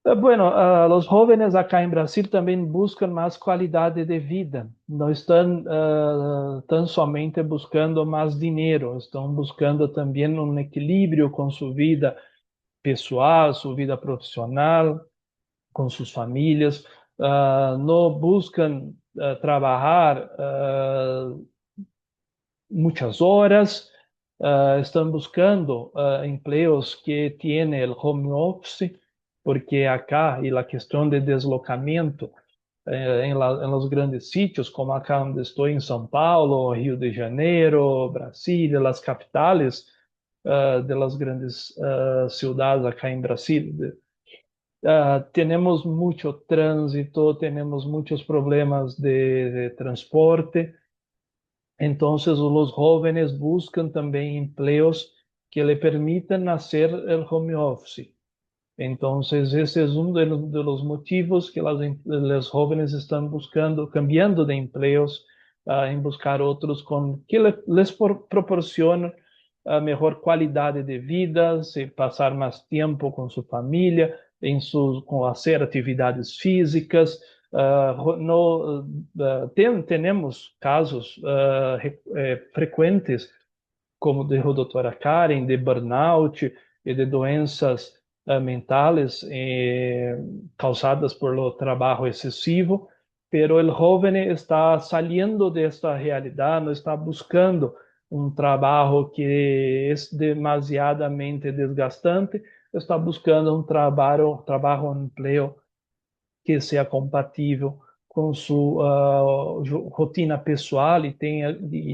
Bueno, los jóvenes acá en Brasil también buscan más calidad de vida. No están tan somente buscando más dinero, están buscando también un equilibrio con su vida pessoal, su vida profesional, con sus familias. No buscan trabajar muchas horas, están buscando empleos que tiene el home office, porque acá y la cuestión de deslocamiento en los grandes sitios, como acá donde estoy en São Paulo, Rio de Janeiro, Brasilia, las capitales de las grandes ciudades acá en Brasil. Tenemos mucho tránsito, tenemos muchos problemas de transporte. Entonces, los jóvenes buscan también empleos que le permitan hacer el home office. Entonces, ese es uno de los motivos que los jóvenes están buscando, cambiando de empleos, en buscar otros que les proporcionan mejor calidad de vida, pasar más tiempo con su familia, con hacer actividades físicas. No, tenemos casos frecuentes, como dijo a doutora Karen, de burnout e de doenças mentales causadas por lo trabajo excesivo, pero el joven está saliendo de esta realidad, no está buscando un trabajo que es demasiadamente desgastante, está buscando un un empleo que seja compatível com sua rotina pessoal e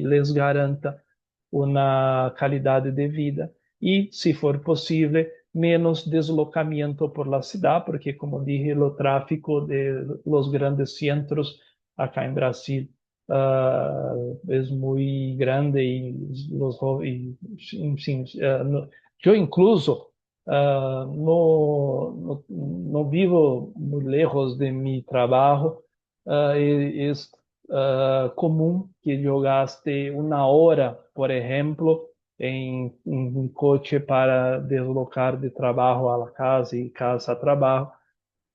lhes garanta uma qualidade de vida. E, se for possível, menos deslocamento por la cidade, porque, como dije, o tráfico de los grandes centros acá em Brasil é muito grande enfim, eu incluso no vivo muy lejos de mi trabajo. Es común que yo gaste una hora, por ejemplo, en un coche para deslocar de trabajo a la casa y casa a trabajo.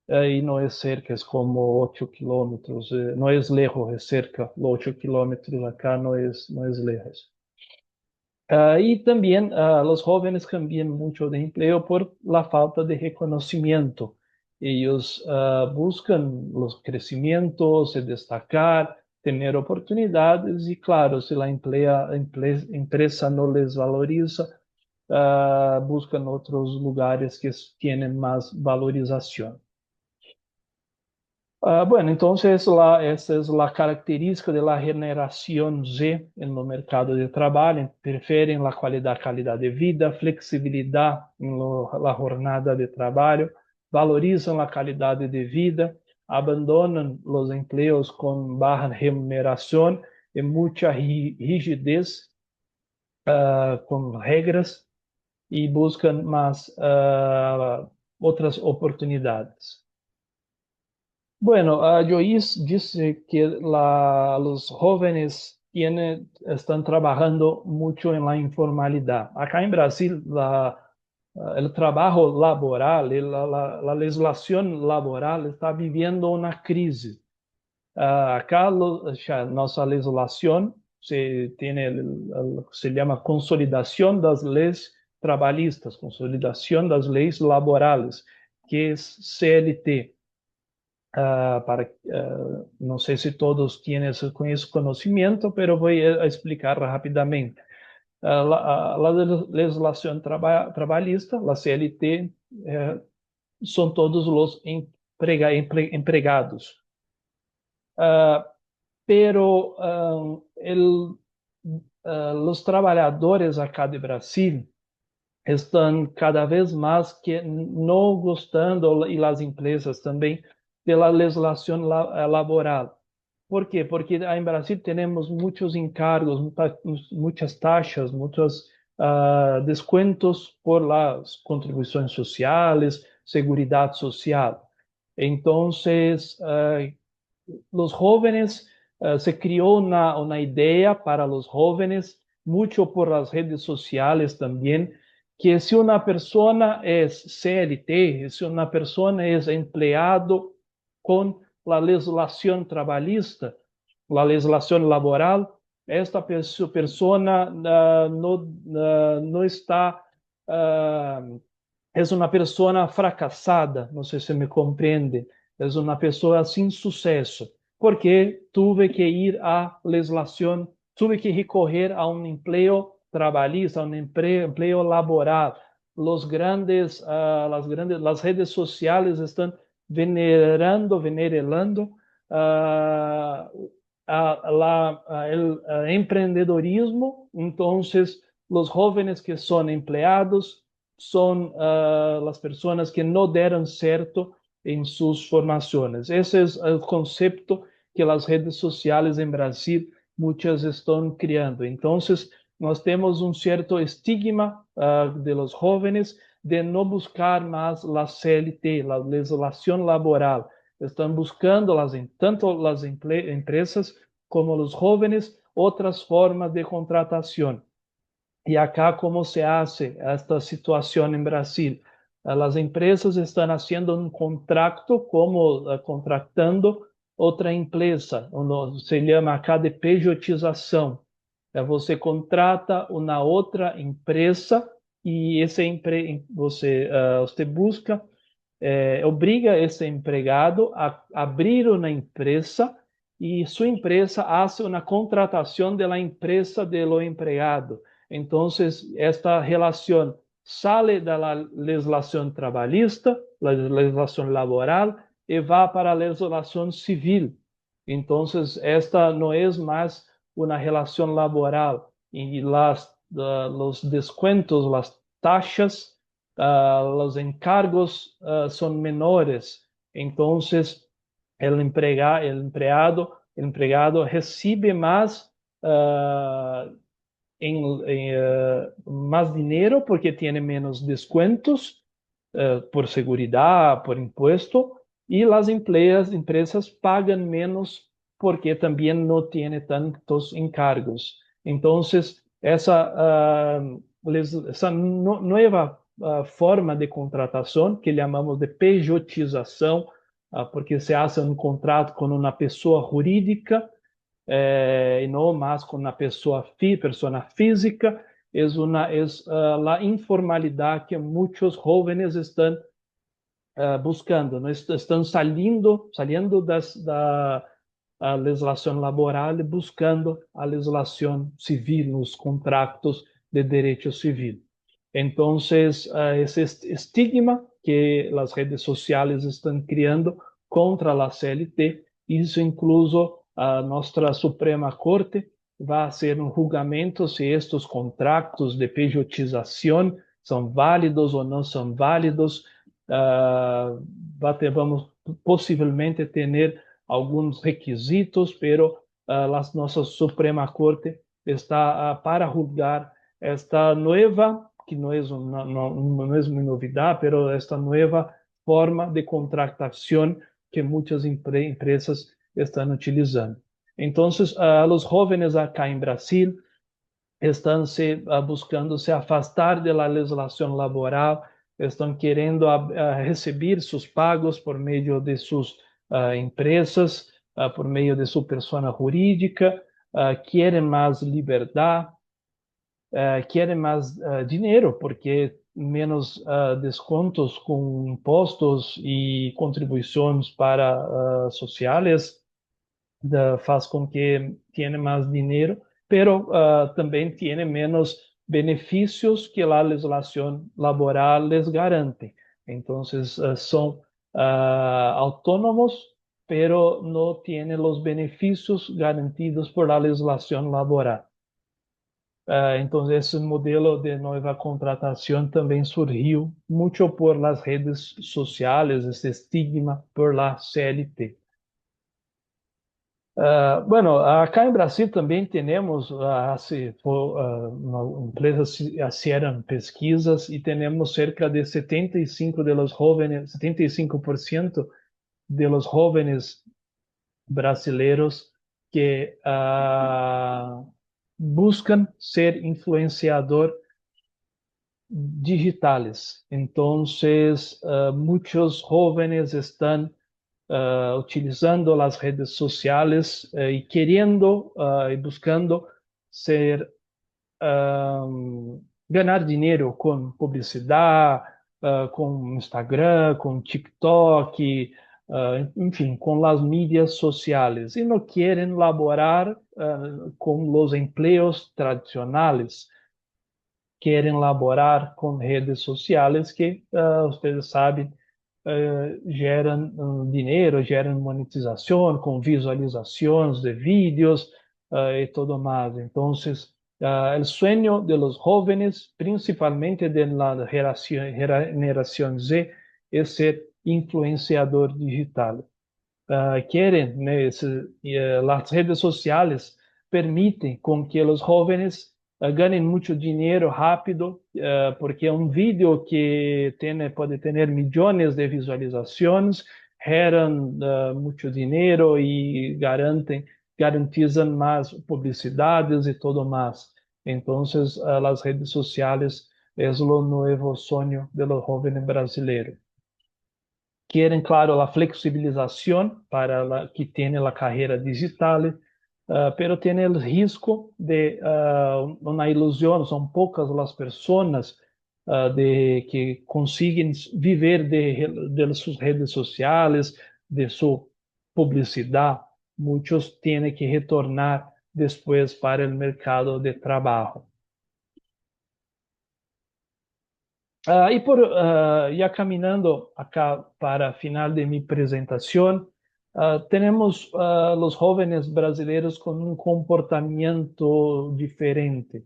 Y no es cerca, es como 8 kilómetros. No es lejos, es cerca. Los 8 kilómetros acá no es lejos. Y también los jóvenes cambian mucho de empleo por la falta de reconocimiento. Ellos buscan los crecimientos, se destacar, tener oportunidades y claro, si la empresa no les valoriza, buscan otros lugares que tienen más valorización. Bueno, entonces esa es la característica de la generación Z en el mercado de trabajo. Prefieren la calidad de vida, flexibilidad en la jornada de trabajo, valorizan la calidad de vida, abandonan los empleos con baja remuneración y mucha rigidez con regras y buscan más otras oportunidades. Bueno, Joyce dice que los jóvenes están trabajando mucho en la informalidad. Acá en Brasil, el trabajo laboral, la legislación laboral está viviendo una crisis. Acá nuestra legislación se llama consolidación das leis trabalhistas, consolidación das leis laborales, que es CLT. No sé si todos tienen ese conocimiento, pero voy a explicar rápidamente. La legislación trabalhista, la CLT, son todos los empregados. Pero los trabajadores acá de Brasil estão cada vez mais que não gostando, e as empresas também, da legislação laboral. ¿Por quê? Porque em Brasil temos muitos encargos, muitas taxas, muitos descontos por las contribuições sociais, seguridade social. Então, los jóvenes, se creó una idea para los jóvenes, mucho por las redes sociales también, que si una persona es CLT, si una persona es empleado con la legislación trabalhista, la legislación laboral, esta persona no está, es una persona fracasada, no sé si me comprende, es una persona sin suceso, porque tuve que ir a legislación, tuve que recorrer a un empleo trabalhista, a un empleo laboral. Las redes sociales están venerando el emprendedorismo. Entonces, los jóvenes que son empleados son las personas que no deram certo en sus formaciones. Ese es el concepto que las redes sociales en Brasil muchas están creando. Entonces, nós temos um certo estigma de los jóvenes de não buscar mais la CLT, la legislação laboral. Estão buscando, tanto as empresas como os jóvenes, outras formas de contratação. E acá, como se hace esta situação em Brasil? As empresas estão fazendo um contrato, como contratando outra empresa, se chama acá de pejotização. Você contrata uma outra empresa e você busca, obriga esse empregado a abrir uma empresa e sua empresa faz uma contratação da empresa do empregado. Então, esta relação sai da legislação trabalhista, da legislação laboral, e vai para a legislação civil. Então, esta não é mais una relación laboral y los descuentos, las taxas, los encargos son menores. Entonces, el empleado recibe más, más dinero porque tiene menos descuentos por seguridad, por impuesto, y las empresas pagan menos porque también no tiene tantos encargos. Entonces, esa nueva forma de contratación, que llamamos de pejotización, porque se hace un contrato con una persona jurídica y no más con una persona física, es la informalidad que muchos jóvenes están buscando, não estão saindo da a legislação laboral e buscando a legislação civil, nos contratos de direito civil. Então, esse estigma que as redes sociais estão criando contra a CLT, isso incluso a nossa Suprema Corte vai fazer um julgamento se estes contratos de pejotização são válidos ou não são válidos. Vamos possivelmente ter alguns requisitos, pero a nossa Suprema Corte está para julgar esta nova, que não é uma novidade, pero esta nova forma de contratação que muitas empresas estão utilizando. Então, os jovens acá em Brasil estão buscando se afastar da legislação laboral, estão querendo receber seus pagos por meio de suas empresas, por meio de sua pessoa jurídica, querem mais liberdade, querem mais dinheiro, porque menos descontos com impostos e contribuições para sociais faz com que tenha mais dinheiro, pero também tem menos benefícios que a legislação laboral les garante. Então, são autônomos, pero não têm os benefícios garantidos por la legislação laboral. Então, esse modelo de nova contratação também surgiu muito por las redes sociais, esse estigma por la CLT. Bueno, acá em Brasil também temos, empresas fizeram pesquisas e temos cerca de 75% de los jóvenes brasileiros que buscam ser influenciador digitales. Então, muitos jóvenes estão utilizando as redes sociais e querendo e buscando ganhar dinheiro com publicidade, com Instagram, com TikTok, enfim, com as mídias sociais. E não querem laborar com os empregos tradicionais. Querem laborar com redes sociais que, vocês sabem, geram dinheiro, geram monetização com visualizações de vídeos e tudo mais. Então, o sonho de los jóvenes, principalmente de la generación Z, é ser influenciador digital. Querem, né, as redes sociais permitem com que os jóvenes ganhem muito dinheiro rápido, porque um vídeo que pode ter milhões de visualizações, geram muito dinheiro e garantizam mais publicidades e tudo mais. Então, as redes sociais é o novo sonho do jovem brasileiro. Querem, claro, a flexibilização para que tenha a carreira digital, pero tem o risco de uma ilusão. São poucas as pessoas que conseguem viver de suas redes sociais, de sua publicidade. Muitos têm que retornar depois para o mercado de trabalho. Já caminhando acá para o final de minha apresentação, temos os jovens brasileiros com um comportamento diferente.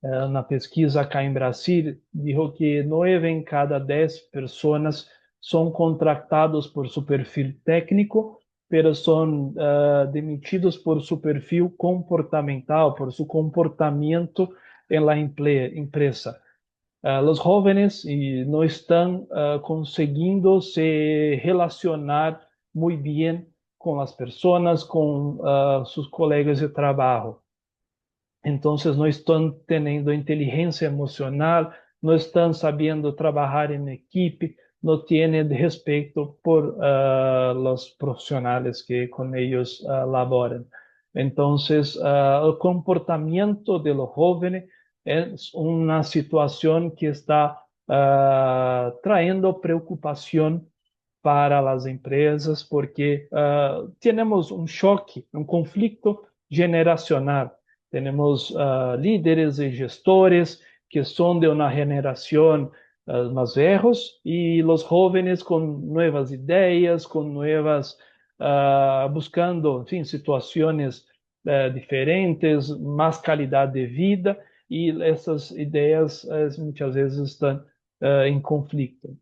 Na pesquisa acá em Brasil, dijo que 9 em cada 10 pessoas são contratados por seu perfil técnico, pero são demitidos por seu perfil comportamental, por seu comportamento em la empresa. Os jovens não estão conseguindo se relacionar muito bem com as pessoas, com seus colegas de trabalho. Então, não estão tendo inteligência emocional, não estão sabendo trabalhar em equipe, não têm respeito por os profissionais que com eles laboram. Então, o comportamento do jovem es una situación que está trayendo preocupación para las empresas porque tenemos un choque, un conflicto generacional. Tenemos líderes y gestores que son de una generación más viejos y los jóvenes con nuevas ideas, con nuevas, buscando, en fin, situaciones diferentes, más calidad de vida y essas ideias muitas vezes estão em conflito.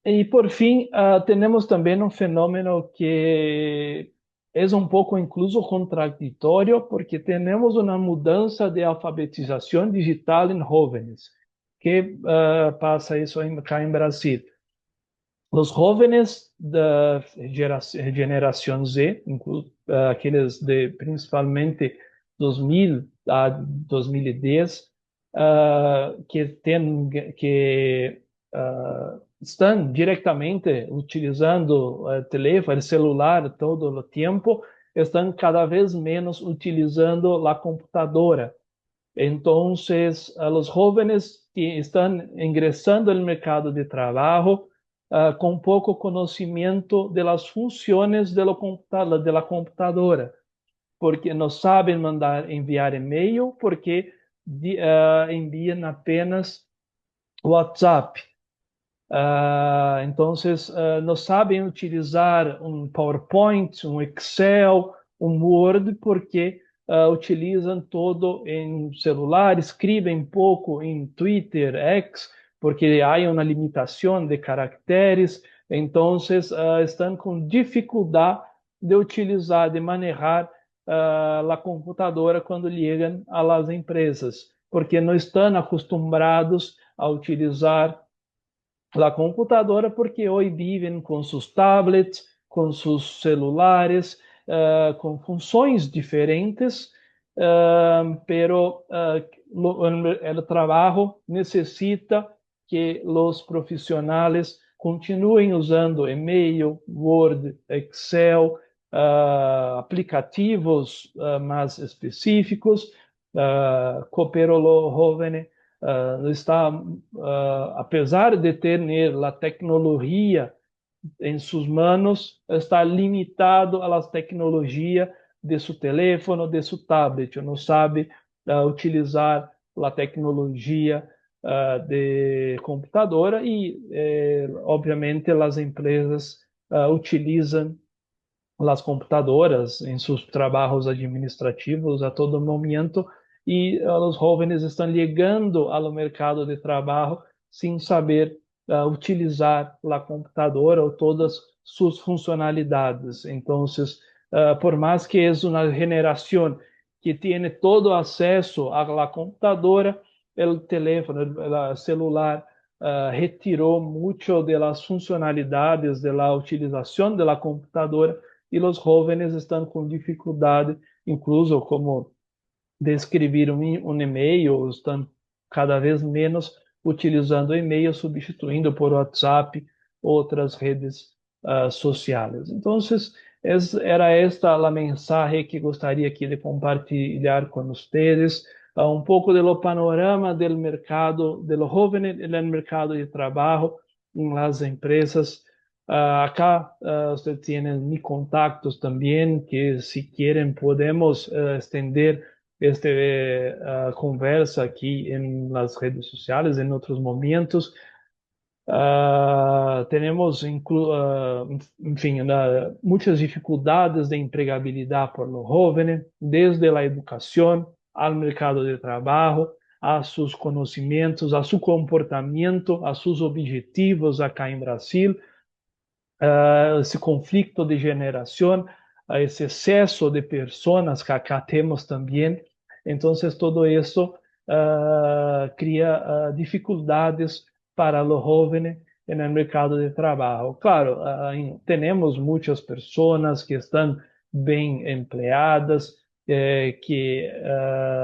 E por fim, temos também um fenômeno que é um pouco incluso contraditório, porque temos uma mudança de alfabetização digital em jovens, que passa isso cá em Brasil. Os jovens da generação Z, aqueles de principalmente 2000 a 2010, que estão diretamente utilizando telefone, celular todo o tempo, estão cada vez menos utilizando a computadora. Então, os jovens que estão ingressando no mercado de trabalho com pouco conhecimento das funções da computadora, porque não sabem enviar e-mail, porque enviam apenas WhatsApp. Então, não sabem utilizar um PowerPoint, um Excel, um Word, porque utilizam todo em celular, escrevem pouco em Twitter, X, porque há uma limitação de caracteres. Então, estão com dificuldade de utilizar, de manejar a computadora quando chegam às empresas, porque não estão acostumados a utilizar a computadora porque hoje vivem com seus tablets, com seus celulares, com funções diferentes, pero o trabalho necessita que os profissionais continuem usando e-mail, Word, Excel, aplicativos mais específicos, pero o jovem está, apesar de ter a tecnologia em suas mãos, está limitado à tecnologia de seu telefone, de seu tablet, não sabe utilizar a tecnologia de computadora e, obviamente, as empresas utilizam as computadoras em seus trabalhos administrativos a todo momento e os jovens estão chegando ao mercado de trabalho sem saber utilizar a computadora ou todas suas funcionalidades. Então, por mais que é uma geração que tem todo acesso à computadora, o telefone, o celular retirou muito das funcionalidades da utilização da computadora e os jovens estão com dificuldade, incluso como de escrever um e-mail, estão cada vez menos utilizando o e-mail, substituindo por WhatsApp outras redes sociais. Então, era esta a mensagem que gostaria aqui de compartilhar com vocês, um pouco do panorama do mercado, do jovem no mercado de trabalho, nas empresas. Acá ustedes tienen mis contactos también, que si quieren podemos extender esta conversa aquí en las redes sociales en otros momentos. Tenemos, en fin, muchas dificultades de empregabilidad por los jóvenes, desde la educación al mercado de trabajo, a sus conocimientos, a su comportamiento, a sus objetivos acá en Brasil. Esse conflito de geração, esse excesso de pessoas que acá temos também. Então, todo isso cria dificuldades para os jovens no mercado de trabalho. Claro, temos muitas pessoas que estão bem empregadas, que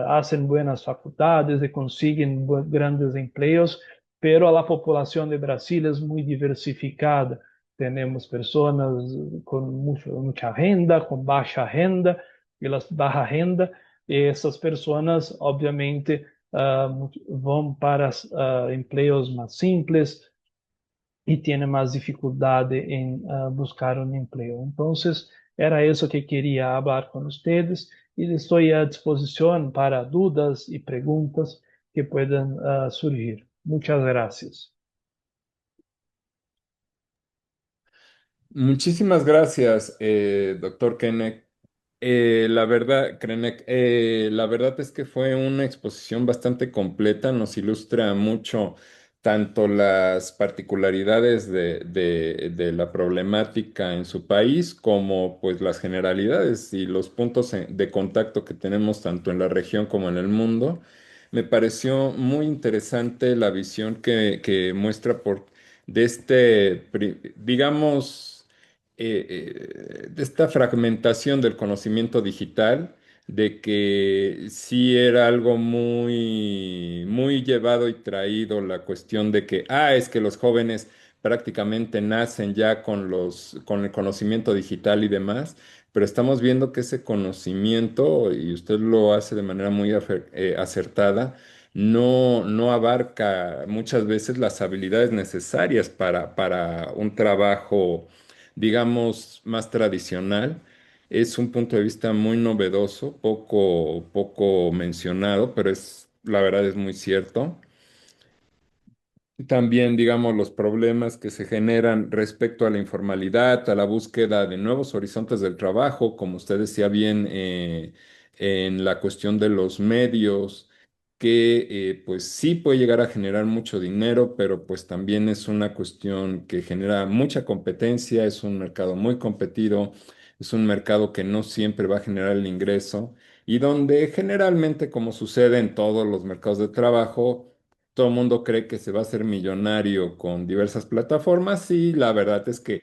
fazem boas faculdades e conseguem grandes empregos, pero a população de Brasil é muito diversificada. Temos pessoas com muita renda, com baixa renda, e las baja renda, e essas pessoas, obviamente, vão para empregos mais simples e tienen más dificultad en buscar un empleo. Entonces, era eso que quería hablar con ustedes y estoy a disposición para dudas y preguntas que puedan surgir. Muchas gracias. Muchísimas gracias, doctor Kenneth. La verdad es que fue una exposición bastante completa, nos ilustra mucho tanto las particularidades de la problemática en su país como pues las generalidades y los puntos de contacto que tenemos tanto en la región como en el mundo. Me pareció muy interesante la visión que muestra de digamos, de esta fragmentación del conocimiento digital, de que sí era algo muy llevado y traído la cuestión de que, es que los jóvenes prácticamente nacen ya con el conocimiento digital y demás, pero estamos viendo que ese conocimiento, y usted lo hace de manera muy acertada, no abarca muchas veces las habilidades necesarias para un trabajo, digamos, más tradicional. Es un punto de vista muy novedoso, poco mencionado, pero la verdad es muy cierto. También, digamos, los problemas que se generan respecto a la informalidad, a la búsqueda de nuevos horizontes del trabajo, como usted decía bien, en la cuestión de los medios, que pues sí puede llegar a generar mucho dinero, pero pues también es una cuestión que genera mucha competencia, es un mercado muy competido, es un mercado que no siempre va a generar el ingreso y donde generalmente, como sucede en todos los mercados de trabajo, todo el mundo cree que se va a hacer millonario con diversas plataformas y la verdad es que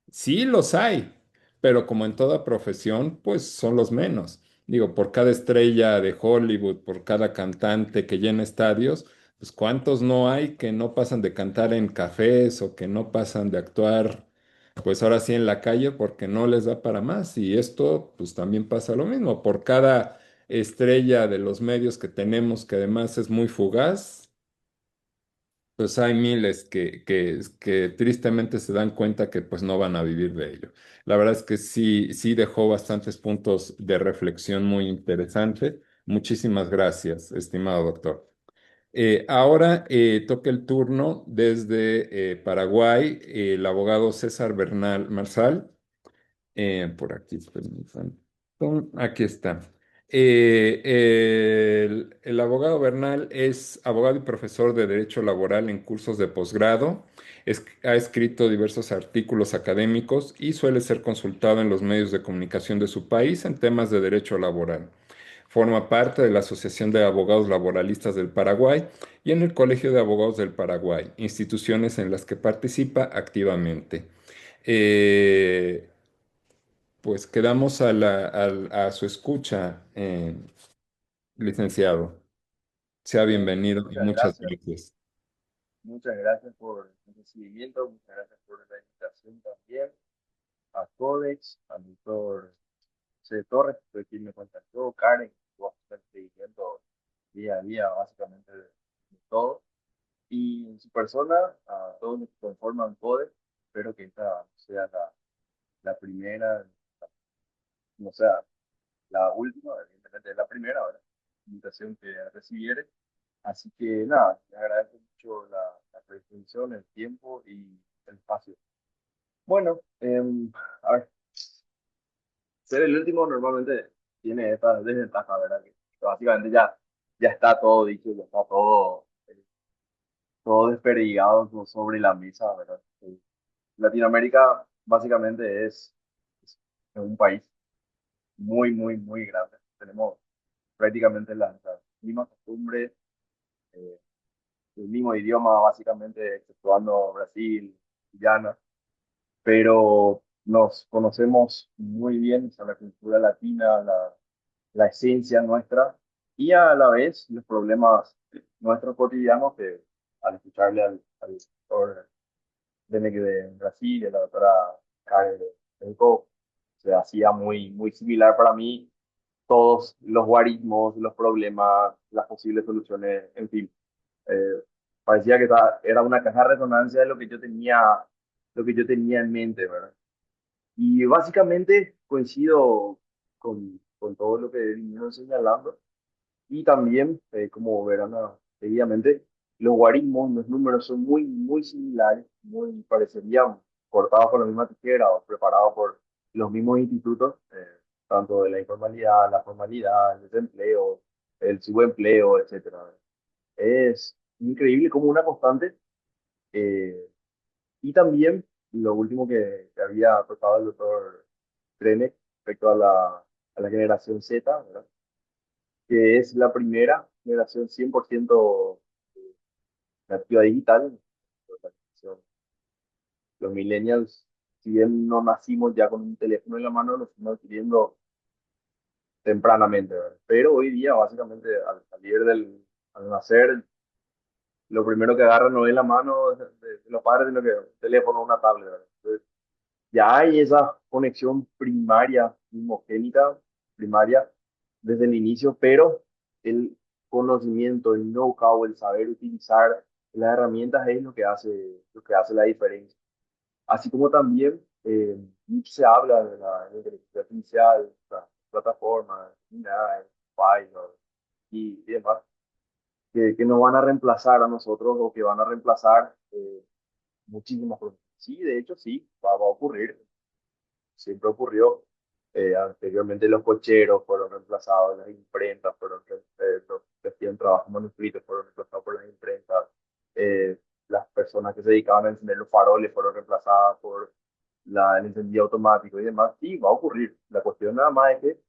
sí los hay, pero como en toda profesión, pues son los menos. Digo, por cada estrella de Hollywood, por cada cantante que llena estadios, pues cuántos no hay que no pasan de cantar en cafés o que no pasan de actuar, pues ahora sí en la calle porque no les da para más. Y esto, pues también pasa lo mismo. Por cada estrella de los medios que tenemos, que además es muy fugaz, pues hay miles que tristemente se dan cuenta que pues no van a vivir de ello. La verdad es que sí dejó bastantes puntos de reflexión muy interesantes. Muchísimas gracias, estimado doctor. Ahora toca el turno desde Paraguay, el abogado César Bernal Marsal. Por aquí, permítanme. Aquí está. El abogado Bernal es abogado y profesor de Derecho Laboral en cursos de posgrado. Ha escrito diversos artículos académicos y suele ser consultado en los medios de comunicación de su país en temas de derecho laboral. Forma parte de la Asociación de Abogados Laboralistas del Paraguay y en el Colegio de Abogados del Paraguay, instituciones en las que participa activamente. Eh, pues quedamos a su escucha, licenciado. Sea bienvenido y Muchas muchas gracias, gracias. muchas gracias por el recibimiento, muchas gracias por la invitación también a Codex, al doctor C. Torres, que fue quien me contactó, Karen, que estuvo siguiendo día a día básicamente de todo, y en su persona, a todos los que conforman Codex, espero que esta sea la primera, no sea la última, evidentemente es la primera, ahora, invitación que recibiere. Así que nada, le agradezco mucho la predisposición, el tiempo y el espacio. Bueno, a ver, ser el último normalmente tiene esta desventaja, ¿verdad? Que básicamente ya está todo dicho, ya está todo desperdigado sobre la mesa, ¿verdad? Latinoamérica básicamente es un país muy grande. Tenemos prácticamente las mismas costumbres, eh, el mismo idioma, básicamente, exceptuando Brasil, Guyana, pero nos conocemos muy bien, o sea, la cultura latina, la esencia nuestra, y a la vez los problemas nuestros cotidianos, que al escucharle al doctor de Brasil y a la doctora Karen Benko, se hacía muy similar para mí, todos los guarismos, los problemas, las posibles soluciones, en fin. Eh, Parecía que era una caja de resonancia de lo que yo tenía en mente, ¿verdad? Y básicamente coincido con todo lo que vinieron señalando. Y también, como verán seguidamente, los guarismos, los números son muy similares, muy parecerían cortados por la misma tijera o preparados por los mismos institutos, tanto de la informalidad, la formalidad, el desempleo, el subempleo, etcétera. Es increíble como una constante. eh, y también lo último que había tocado el doctor Krenek respecto a la generación Z, ¿verdad? Que es la primera generación 100% nativa digital. Los millennials, si bien no nacimos ya con un teléfono en la mano, lo fuimos adquiriendo tempranamente, ¿verdad? Pero hoy día, básicamente, al nacer, lo primero que agarran no es la mano de los padres, sino que un teléfono o una tablet, ¿verdad? Entonces, ya hay esa conexión primaria, primogénita, primaria, desde el inicio, pero el conocimiento, el know-how, el saber utilizar las herramientas es lo que hace la diferencia. Así como también mucho se habla de la inteligencia artificial, las plataformas, AI, Python y demás, que nos van a reemplazar a nosotros o que van a reemplazar muchísimas cosas. Sí, de hecho, sí, va a ocurrir, siempre ocurrió. Anteriormente los cocheros fueron reemplazados, las imprentas los que hacían trabajo manuscritos fueron reemplazados por las imprentas, las personas que se dedicaban a encender los faroles fueron reemplazadas por el encendido automático y demás. Sí, va a ocurrir. La cuestión nada más es que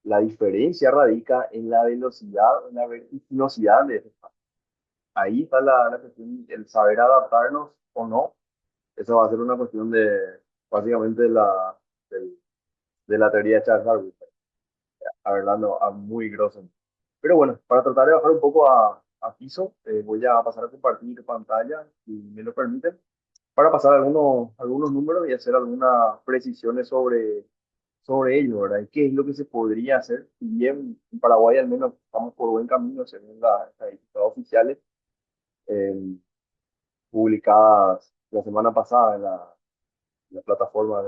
la diferencia radica en la velocidad, en la vertiginosidad de ese paso. Ahí está la cuestión, el saber adaptarnos o no. Eso va a ser una cuestión básicamente, de la teoría de Charles Darwin, hablando a muy grosso. Pero bueno, para tratar de bajar un poco a piso, voy a pasar a compartir pantalla, si me lo permiten, para pasar algunos números y hacer algunas precisiones sobre ello, ¿verdad? Y qué es lo que se podría hacer. Si bien en Paraguay al menos estamos por buen camino, según las estadísticas oficiales, eh, publicadas la semana pasada en la plataforma,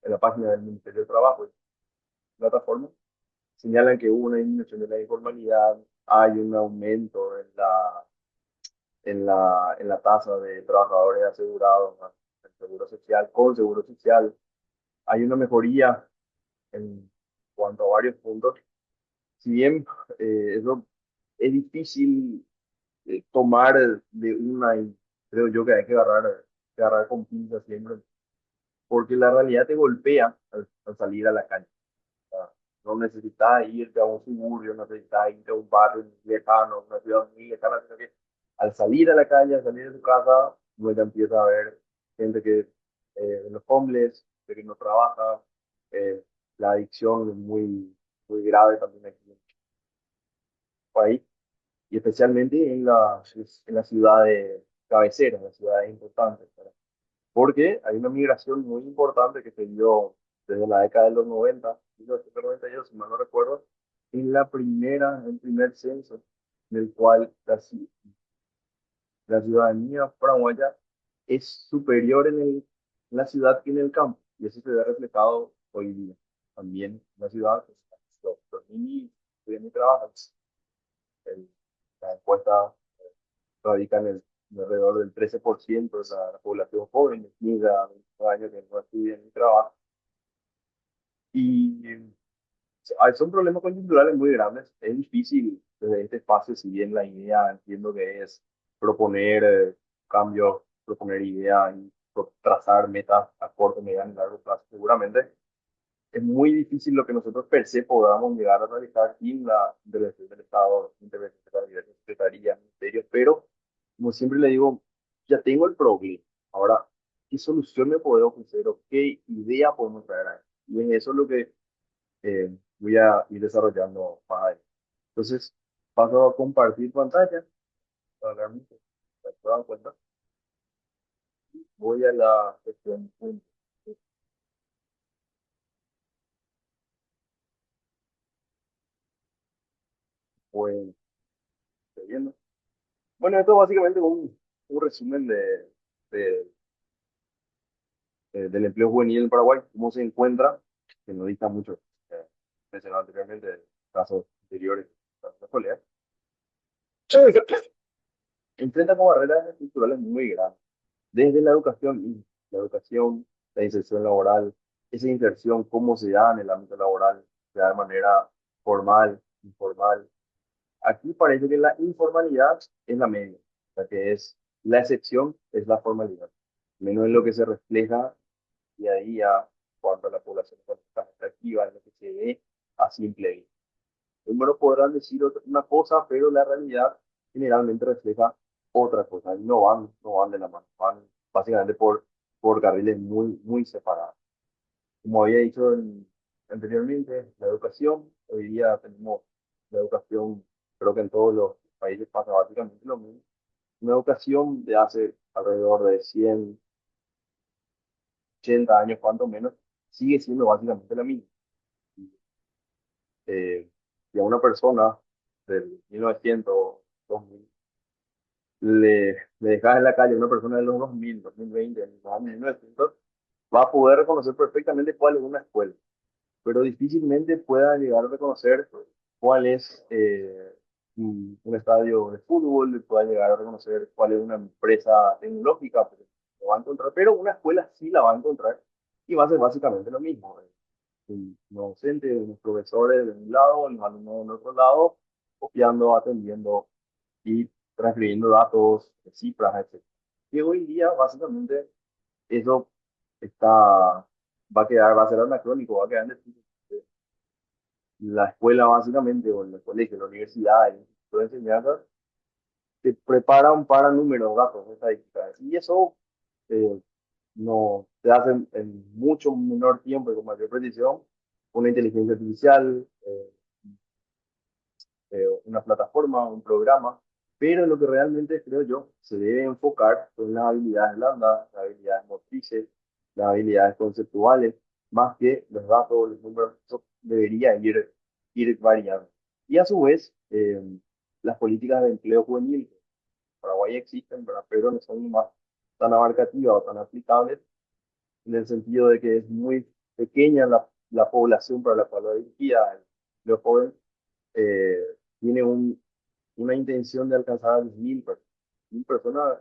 en la página del Ministerio de Trabajo, plataforma, señalan que hubo una disminución de la informalidad, hay un aumento en la tasa de trabajadores asegurados, ¿no? En seguro social, con seguro social, hay una mejoría en cuanto a varios puntos. Si bien eso es difícil tomar de una, y creo yo que hay que agarrar con pinzas siempre, porque la realidad te golpea al salir a la calle. Sea, no necesitas irte a un suburbio, no necesitas irte a un barrio lejano, una ciudad muy lejana, sino que al salir a la calle, al salir de tu casa, uno ya empieza a ver gente que, los homeless, de que no trabaja, eh, la adicción es muy grave también aquí en el país, y especialmente en las ciudades cabeceras, en las ciudades importantes, ¿verdad? Porque hay una migración muy importante que se dio desde la década de los 90, 1992, si mal no recuerdo, en el primer censo, en el cual la ciudadanía paraguaya es superior en la ciudad que en el campo, y eso se ve reflejado hoy día. También en la ciudad, pues, los niños estudian y trabajan. El- la encuesta radica en alrededor del 13% de la población joven, de 15 a 29 años que no estudian ni trabajan. Y son problemas coyunturales muy grandes. Es difícil desde este espacio, si bien la idea entiendo que es proponer cambios, proponer ideas y trazar metas a corto, mediano y largo plazo, seguramente es muy difícil lo que nosotros per se podamos llegar a realizar sin la intervención del Estado, intervención de la diversas secretarías, ministerios, pero como siempre le digo, ya tengo el problema. Ahora, ¿qué solución me puedo ofrecer o qué idea podemos traer ahí? Y es eso lo que voy a ir desarrollando más adelante. Entonces, paso a compartir pantalla. Para darme- ¿se dan cuenta? Voy a la sección. pues, estoy viendo. Bueno, esto es básicamente un resumen de- del empleo juvenil en Paraguay, cómo se encuentra, que no dista mucho, eh, mencionado anteriormente, de casos anteriores, casos de colegas, enfrenta con barreras estructurales muy grandes, desde la educación, y la educación, la inserción laboral, esa inserción, cómo se da en el ámbito laboral, se da de manera formal, informal. Aquí parece que la informalidad es la media, o sea que es la excepción, es la formalidad, menos en lo que se refleja día a día cuanto a la población está activa, en lo que se ve a simple vista. Números podrán decir una cosa, pero la realidad generalmente refleja otra cosa, y no van de la mano, van básicamente por carriles muy separados. Como había dicho anteriormente, la educación, hoy día tenemos la educación, creo que en todos los países pasa básicamente lo mismo, una educación de hace alrededor de 180 años, cuanto menos, sigue siendo básicamente la misma. Si a una persona del 1900, 2000, le dejas en la calle a una persona de los 2000, 2020, en los años 1900, va a poder reconocer perfectamente cuál es una escuela, pero difícilmente pueda llegar a reconocer cuál es un estadio de fútbol, pueda llegar a reconocer cuál es una empresa tecnológica, pero lo va a encontrar, pero una escuela sí la va a encontrar y va a ser básicamente lo mismo. Un docente, unos profesores de un lado, los alumnos de otro lado, copiando, atendiendo y transcribiendo datos, cifras, etc. Y hoy en día, básicamente, eso está, va a ser anacrónico, va a quedar en el la escuela básicamente, o en el colegio, la universidad, el instituto de enseñanza, te preparan para números, datos, estadísticas. Y eso eh, no se hace en mucho menor tiempo y con mayor precisión, una inteligencia artificial, una plataforma, un programa, pero lo que realmente creo yo se debe enfocar son las habilidades blandas, las habilidades motrices, las habilidades conceptuales, más que los datos, los números, eso debería ir variando. Y a su vez, las políticas de empleo juvenil, en Paraguay existen, ¿verdad? Pero no son más tan abarcativas o tan aplicables en el sentido de que es muy pequeña la población para la cual va dirigida. Los jóvenes eh, tiene una intención de alcanzar a 1000 personas. 1000 personas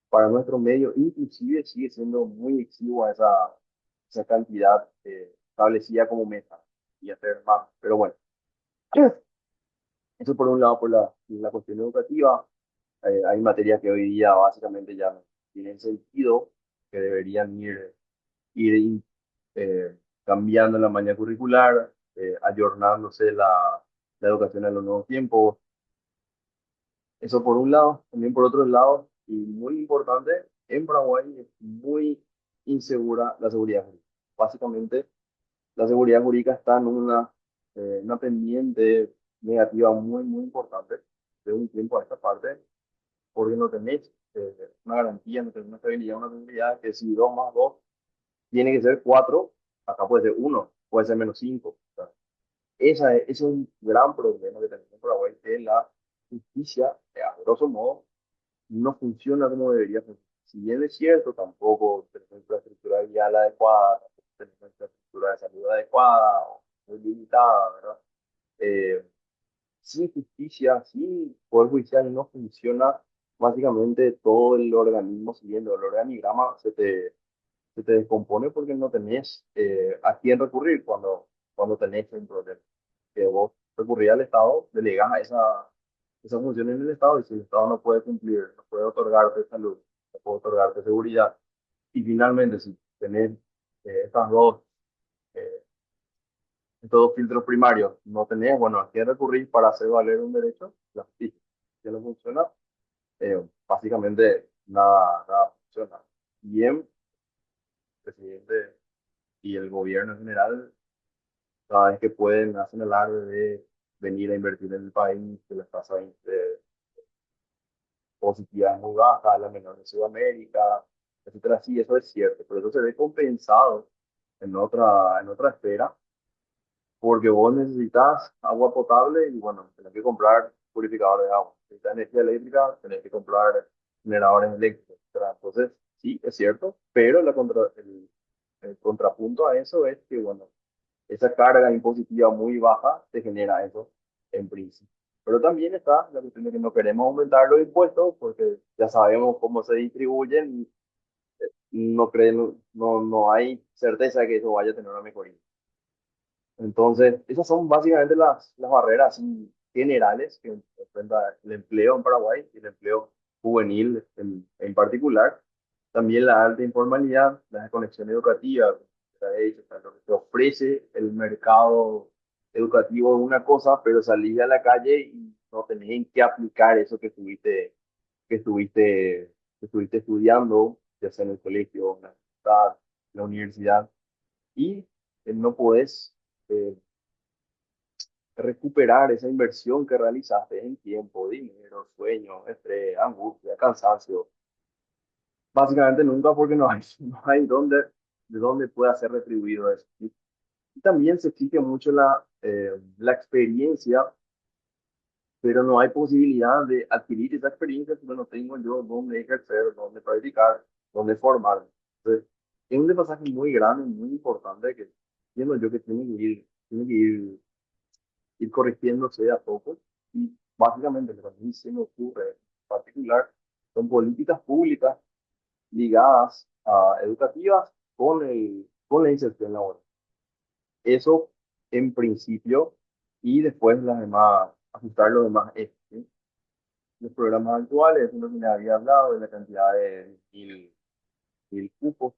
para nuestro medio, inclusive sigue siendo muy exigua esa cantidad establecida como meta y hacer más. Pero bueno, eso por un lado, por la cuestión educativa. Hay materias que hoy día básicamente ya no tienen sentido, que deberían ir cambiando la malla curricular, ayornándose la educación a los nuevos tiempos. Eso por un lado. También por otro lado, y muy importante, en Paraguay es muy insegura la seguridad jurídica. Básicamente, la seguridad jurídica está en una pendiente negativa muy importante de un tiempo a esta parte, porque no tenés una garantía, no tenés una estabilidad, una seguridad que si 2 más 2 tiene que ser 4, acá puede ser 1, puede ser menos 5. O sea, ese es un gran problema que tenemos en Paraguay, que la justicia, a grosso modo, no funciona como debería funcionar. Si bien es cierto, tampoco tenemos infraestructura vial adecuada, tampoco tenemos infraestructura de salud adecuada, o muy limitada, ¿verdad? Eh, Sin justicia, sin poder judicial no funciona básicamente todo el organismo siguiendo el organigrama, se te descompone porque no tenés a quién recurrir cuando tenés un problema. Que vos recurrís al Estado, delegás esa función en el Estado y si el Estado no puede cumplir, no puede otorgarte salud, no puede otorgarte seguridad. Y finalmente, si tenés estas eh, estos dos filtros primarios, no tenés, bueno, a quién recurrir para hacer valer un derecho, la justicia. Si no funciona, básicamente nada funciona. Bien, el presidente y el gobierno en general, cada vez que pueden, hacen alarde de venir a invertir en el país, que las tasas positivas muy bajas, la menor de Sudamérica, etcétera. Sí, eso es cierto, pero eso se ve compensado en otra esfera porque vos necesitas agua potable y bueno, tenés que comprar purificadores de agua. Necesitas energía eléctrica, tenés que comprar generadores eléctricos, etcétera. Entonces, sí, es cierto, pero el contrapunto a eso es que, bueno, esa carga impositiva muy baja te genera eso en principio. Pero también está la cuestión de que no queremos aumentar los impuestos porque ya sabemos cómo se distribuyen y no hay certeza de que eso vaya a tener una mejoría. Entonces, esas son básicamente las barreras así generales que enfrenta el empleo en Paraguay y el empleo juvenil en particular. También la alta informalidad, la desconexión educativa, lo que te ofrece el mercado educativo es una cosa, pero salís a la calle y no tenés en qué aplicar eso que estuviste, que estuviste estudiando, ya sea en el colegio, en la facultad, en la universidad, y no podés eh, recuperar esa inversión que realizaste en tiempo, dinero, sueño, estrés, angustia, cansancio. Básicamente nunca porque no hay de dónde pueda ser retribuido eso. Y también se exige mucho la experiencia, pero no hay posibilidad de adquirir esa experiencia porque no tengo yo dónde ejercer, dónde practicar, dónde formarme. Entonces, es un desfasaje muy grande, muy importante que entiendo yo que tiene que ir corrigiéndose de a poco. Y básicamente lo que a mí se me ocurre en particular son políticas públicas ligadas a educativas con la inserción laboral. Eso en principio, y después las demás, ajustar los demás ejes, ¿sí? Los programas actuales, es lo que les había hablado de la cantidad de mil cupos.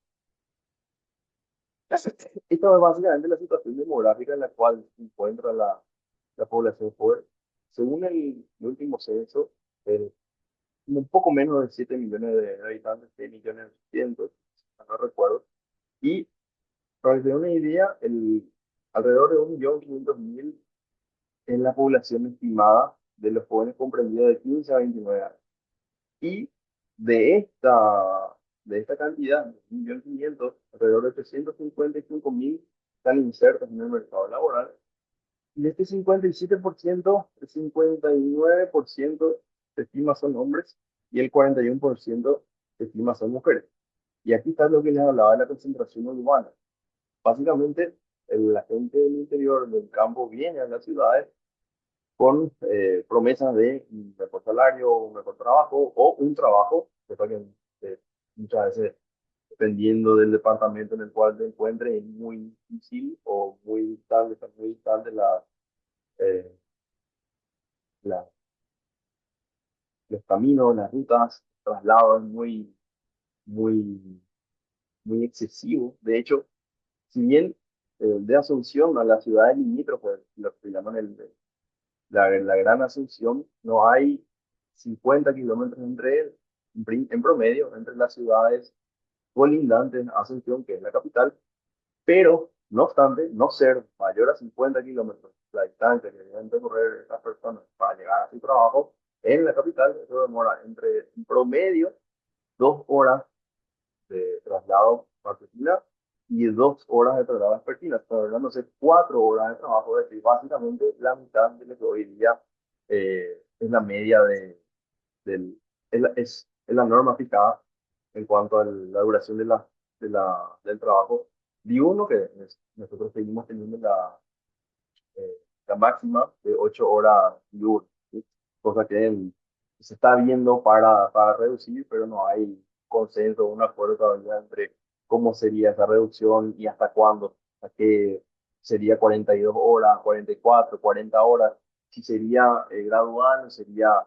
Esta es básicamente la situación demográfica en la cual se encuentra la población joven. Según el último censo, eh, un poco menos de 7 millones de habitantes, 6 millones 200, no recuerdo. Y para que se den una idea, alrededor de 1.500.000 es la población estimada de los jóvenes comprendidos de 15 a 29 años. Y de esta cantidad, 1.500.000, alrededor de 355.000 están insertos en el mercado laboral. Y de este 57%, el 59% se estima son hombres y el 41% se estima son mujeres. Y aquí está lo que les hablaba de la concentración urbana. Básicamente, la gente del interior del campo viene a las ciudades con promesas de un mejor salario, un mejor trabajo o un trabajo, cosa que muchas veces, dependiendo del departamento en el cual te encuentres, es muy difícil o están muy distantes eh, la- los caminos, las rutas, traslados muy, muy excesivos. De hecho, si bien de Asunción a las ciudades limítrofes, lo que llaman la Gran Asunción, no hay 50 kilómetros en promedio entre las ciudades colindantes a Asunción, que es la capital, pero no obstante, no ser mayor a 50 kilómetros la distancia que deben recorrer las personas para llegar a su trabajo en la capital, eso demora en promedio 2 horas de traslado matutina y 2 horas de traslado vespertina. Está hablándose 4 horas de trabajo, es decir, básicamente la mitad de lo que hoy día es la media es la norma fijada en cuanto a la duración del trabajo diurno, que nosotros seguimos teniendo eh, la máxima de 8 horas diurnas, ¿sí? Cosa que se está viendo para reducir, pero no hay consenso, un acuerdo todavía entre cómo sería esa reducción y hasta cuándo, a qué sería 42 horas, 44, 40 horas, si sería gradual o sería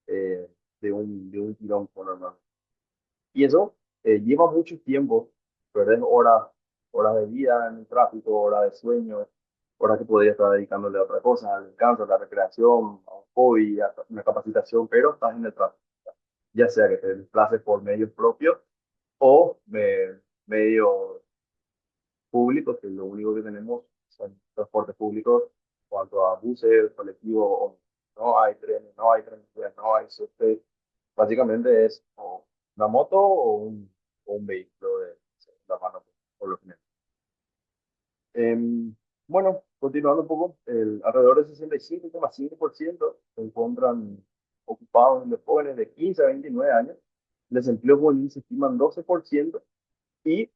eh, de un tirón por normal. Y eso lleva mucho tiempo, perder horas de vida en el tráfico, horas de sueño, horas que podría estar dedicándole a otra cosa, al descanso, a la recreación, a un hobby, a una capacitación, pero estás en el tráfico. Ya sea que te desplaces por medios propios o medios públicos, que lo único que tenemos son transportes públicos, en cuanto a buses, colectivos, no hay trenes, no hay subte. Básicamente es o una moto o un vehículo de segunda mano, por lo general. Bueno, continuando un poco, alrededor del 65,5% se encuentran ocupados en jóvenes de 15 a 29 años. El desempleo juvenil se estima en 12% y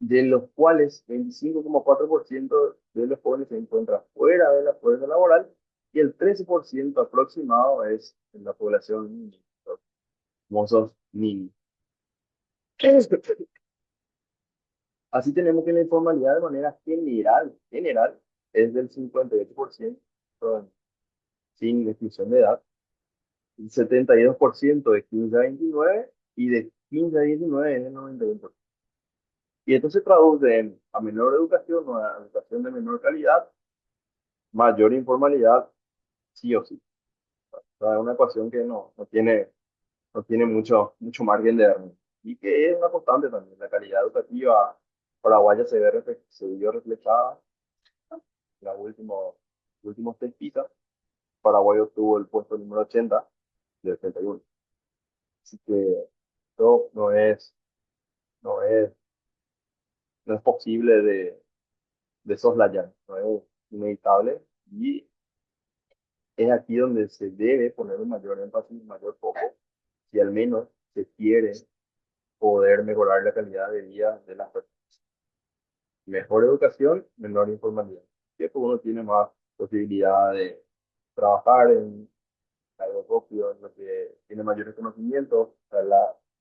de los cuales 25,4% de los jóvenes se encuentran fuera de la fuerza laboral y el 13% aproximado es en la población, los famosos niños. Así tenemos que la informalidad de manera general, es del 58% sin exclusión de edad, el 72% de 15 a 29 y de 15 a 19 es el 91%. Y esto se traduce en a menor educación o a educación de menor calidad, mayor informalidad, sí o sí. O sea, es una ecuación que no tiene mucho margen de error. Y que es una constante también. La calidad educativa paraguaya se vio reflejada en los últimos test PISA. Paraguay obtuvo el puesto número 80 de 81. Así que esto no es, no es posible de soslayar, no es inevitable y es aquí donde se debe poner un mayor énfasis, un mayor foco, si al menos se quiere poder mejorar la calidad de vida de las personas. Mejor educación, menor informalidad. Que uno tiene más posibilidad de trabajar en algo propio, en lo que tiene mayores conocimientos, o sea,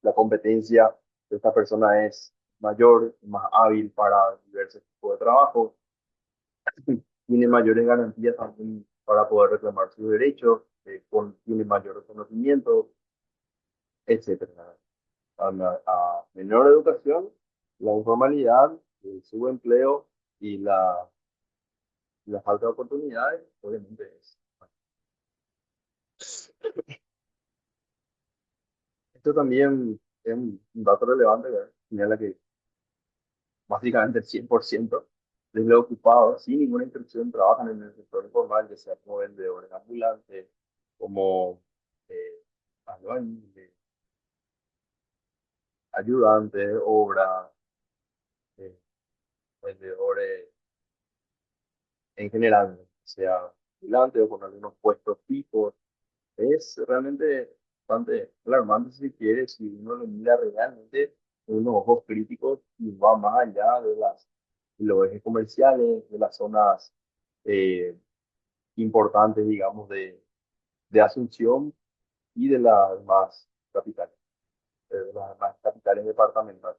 la competencia de esta persona es mayor, más hábil para diversos tipos de trabajo, tiene mayores garantías también para poder reclamar sus derechos, tiene mayor conocimiento, etcétera. A menor educación, la informalidad, el subempleo y la falta de oportunidades, obviamente es. Esto también es un dato relevante, ¿verdad? Señala que básicamente el 100% de los ocupados sin ninguna instrucción trabajan en el sector informal, ya sea como vendedores ambulantes, como eh, albañiles, ayudantes de obra, eh, vendedores en general, sea ambulantes o con algunos puestos fijos. Es realmente bastante alarmante si se quiere, si uno lo mira realmente con unos ojos críticos y va más allá de los ejes comerciales, de las zonas eh, importantes, digamos, de Asunción y de las más capitales departamentales.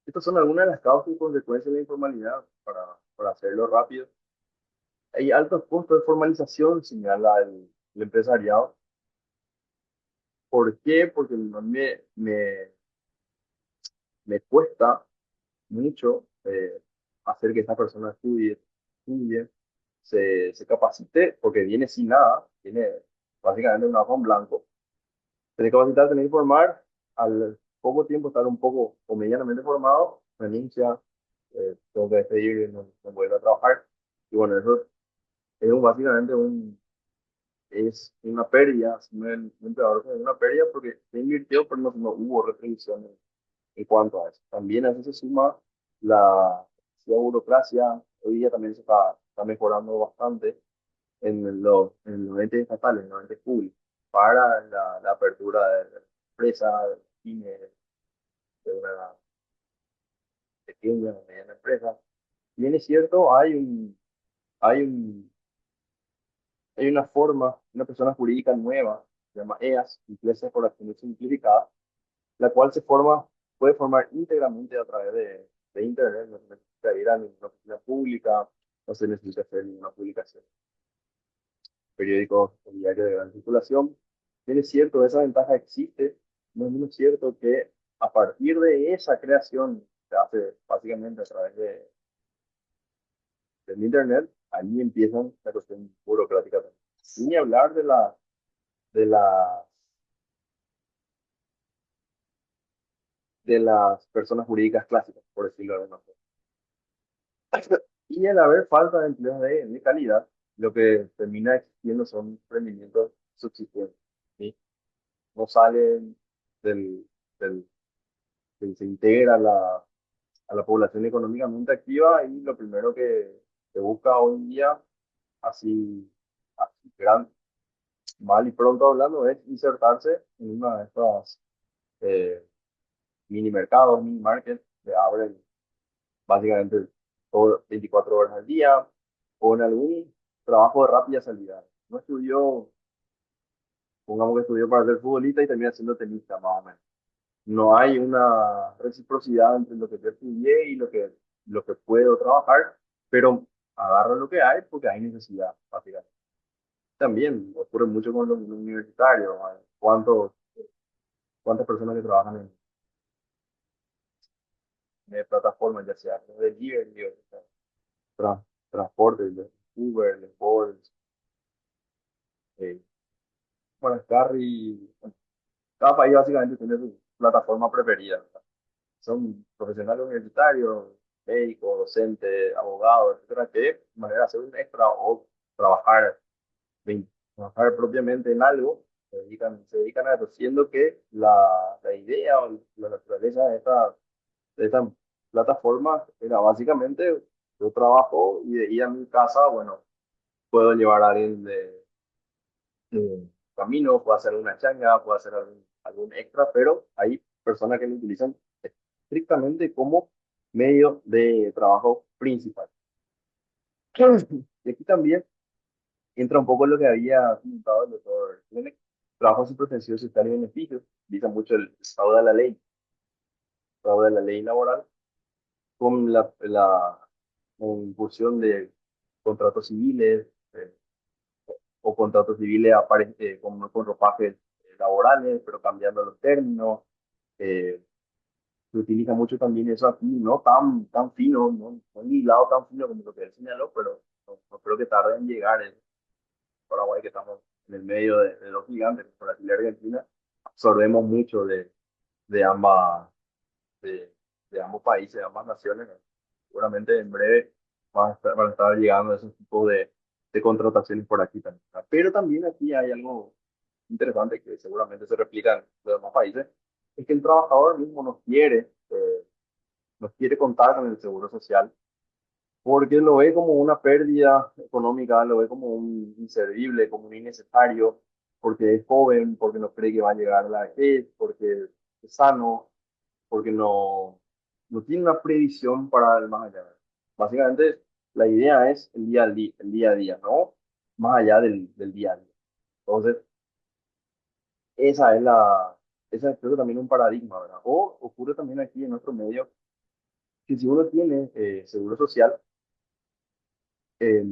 Estas son algunas de las causas y consecuencias de la informalidad, para hacerlo rápido. Hay altos costos de formalización, señala el empresariado. ¿Por qué? Porque me cuesta mucho hacer que esta persona estudie, se capacite, porque viene sin nada, viene básicamente un hoja en blanco. Tiene que capacitar, tiene que formar, al poco tiempo estar un poco o medianamente formado, renuncia, tengo que despedir, no vuelve a trabajar. Y bueno, eso básicamente es una pérdida, un empleador es una pérdida porque se invirtió, pero no hubo retribución en cuanto a eso. También a eso se suma la burocracia. Hoy día también está mejorando bastante en los entes estatales, en los entes públicos, para la apertura de empresas, de pymes, de una pequeña o mediana empresa. Bien es cierto, hay un, hay una forma, una persona jurídica nueva, se llama EAS, Empresa por Acción Simplificada, la cual puede formar íntegramente a través de Internet, no se necesita ir a ninguna oficina pública, no se necesita hacer ninguna publicación. Periódicos o diarios de gran circulación. Bien es cierto, esa ventaja existe, no es menos cierto que a partir de esa creación, se hace básicamente a través del Internet, ahí empiezan la cuestión burocrática también. Sin ni hablar de la, de las personas jurídicas clásicas, por decirlo de alguna forma. Y al haber falta de empleos de calidad, lo que termina existiendo son emprendimientos subsistentes, ¿sí? No salen del, del, se integra a la población económicamente activa y lo primero que busca hoy en día, así, así gran, mal y pronto hablando, es insertarse en una de estas eh, mini mercados, mini markets que abren básicamente todo 24 horas al día o en algún trabajo de rápida salida. No estudió, pongamos que estudió para ser futbolista y termina siendo tenista, más o menos. No hay una reciprocidad entre lo que yo estudié y lo que puedo trabajar, pero agarro lo que hay porque hay necesidad, básicamente. También ocurre mucho con los universitarios. ¿Vale? ¿Cuántas personas que trabajan en plataformas, ya sea de delivery o tra- transporte, de Uber, de Bolt, eh, bueno, Carry, bueno, cada país básicamente tiene su plataforma preferida. ¿Verdad? Son profesionales universitarios, médicos, docentes, abogados, etcétera, que de manera de hacer un extra o trabajar, trabajar propiamente en algo, se dedican a eso, siendo que la idea o la naturaleza de esta plataforma era básicamente yo trabajo y de ir a mi casa, bueno, puedo llevar a alguien de camino, puedo hacer una changa, puedo hacer algún extra, pero hay personas que lo utilizan estrictamente como medio de trabajo principal. Y aquí también entra un poco lo que había comentado el doctor Lenek, trabajo sin protección social y beneficios, dice mucho el fraude de la ley laboral, con la incursión de contratos civiles o contratos civiles con ropajes laborales, pero cambiando los términos. eh, Se utiliza mucho también eso aquí, no tan fino, no un hilado tan fino como lo que él señaló, pero no creo que tarde en llegar en Paraguay, que estamos en el medio de dos gigantes, Brasil y Argentina, absorbemos mucho de, ambas, de ambos países, de ambas naciones. ¿No? Seguramente en breve van a estar llegando esos tipos de contrataciones por aquí también. ¿No? Pero también aquí hay algo interesante que seguramente se replica en los demás países, es que el trabajador mismo no quiere contar con el seguro social porque lo ve como una pérdida económica, lo ve como un inservible, como un innecesario, porque es joven, porque no cree que va a llegar a la vejez, porque es sano, porque no tiene una previsión para el más allá. Básicamente, la idea es el día a día, no más allá del día a día. Entonces, esa es esa es creo que también un paradigma, ¿verdad? O ocurre también aquí en nuestro medio que si uno tiene seguro social, eh,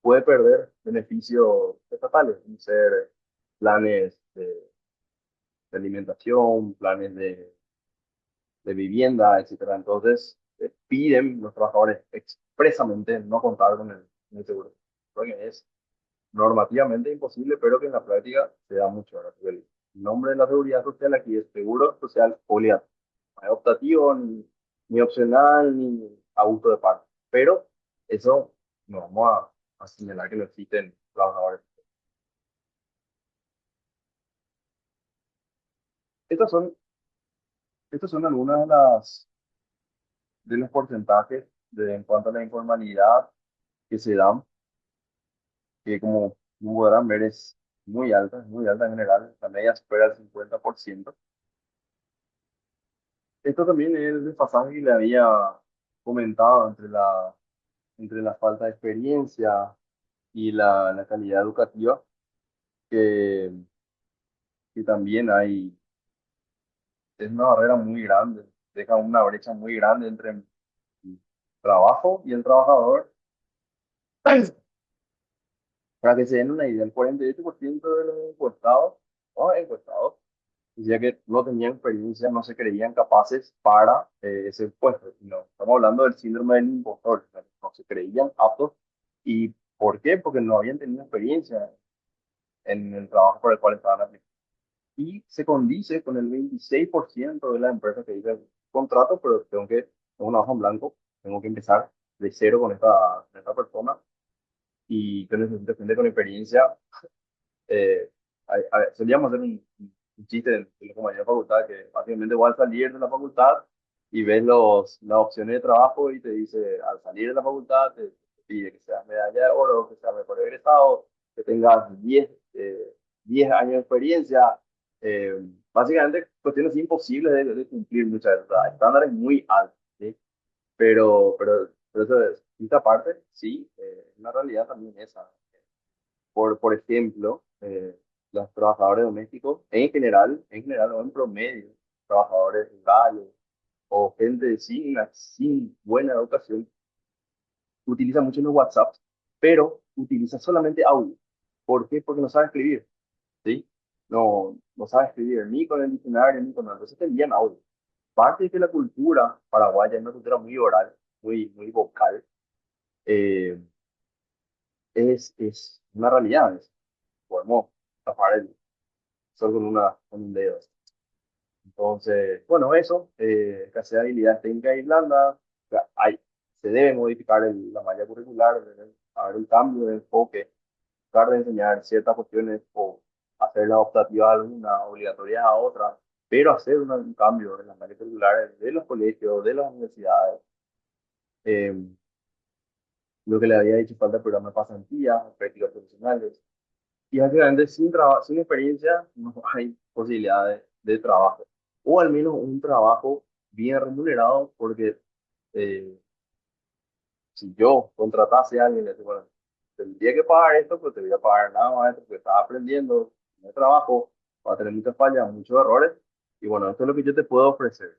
puede perder beneficios estatales, como ser planes de alimentación, planes de vivienda, etcétera. Entonces, piden los trabajadores expresamente no contar con el seguro. Creo que es normativamente imposible, pero que en la práctica se da mucho. ¿Verdad? El nombre de la seguridad social aquí es seguro social obligatorio. No es optativo, ni opcional, ni a gusto de parte. Pero eso no vamos a señalar que no existen trabajadores. Estas son, estas son algunas de los porcentajes en cuanto a la informalidad que se dan, que como podrán ver es muy alta en general, la media supera el 50%. Esto también es el desfasaje que le había comentado entre la falta de experiencia y la calidad educativa, que, que también es una barrera muy grande, deja una brecha muy grande entre el trabajo y el trabajador. Para que se den una idea, el 48% de los encuestados, ¿no? Encuestados, decía que no tenían experiencia, no se creían capaces para ese puesto. No, estamos hablando del síndrome del impostor, o sea, no se creían aptos. ¿Y por qué? Porque no habían tenido experiencia en el trabajo por el cual estaban aplicando. Y se condice con el 26% de las empresas que dicen contrato, pero tengo una hoja en blanco, tengo que empezar de cero con esta persona y que necesito gente con experiencia. Solíamos hacer un chiste en los compañeros de facultad que básicamente voy a salir de la facultad y ves las opciones de trabajo y te dice, al salir de la facultad, te pide que seas medalla de oro, que seas mejor egresado, que tengas 10 años de experiencia. eh, Básicamente, cuestiones imposibles de cumplir muchas veces, o sea, estándares muy altos, ¿sí? Pero eso es, esta parte, sí, una realidad también esa. Por ejemplo, los trabajadores domésticos, en general o en promedio, trabajadores rurales o gente sin buena educación, utiliza mucho los WhatsApp, pero utiliza solamente audio. ¿Por qué? Porque no sabe escribir, ¿sí? No sabe escribir ni con el diccionario ni con nada. Entonces te envían audio. Parte de que la cultura paraguaya es una cultura muy oral, muy vocal, eh, es una realidad. Podemos tapar el sol con un dedo. Entonces, bueno, eso, escasez de habilidades técnicas y blandas, o sea, se debe modificar la malla curricular, debe haber un cambio de enfoque, tratar de enseñar ciertas cuestiones o hacerlas optativas a algunas, obligatorias a otras, pero hacer un cambio en las mallas curriculares de los colegios, de las universidades. Eh, lo que le había dicho, falta el programa de pasantías, prácticas profesionales. Y básicamente sin experiencia no hay posibilidad de trabajo. O al menos un trabajo bien remunerado, porque eh, si yo contratase a alguien, le digo, bueno, tendría que pagar esto, pues te voy a pagar nada más esto, porque estás aprendiendo, en el trabajo, va a tener muchas fallas, muchos errores. Y bueno, esto es lo que yo te puedo ofrecer.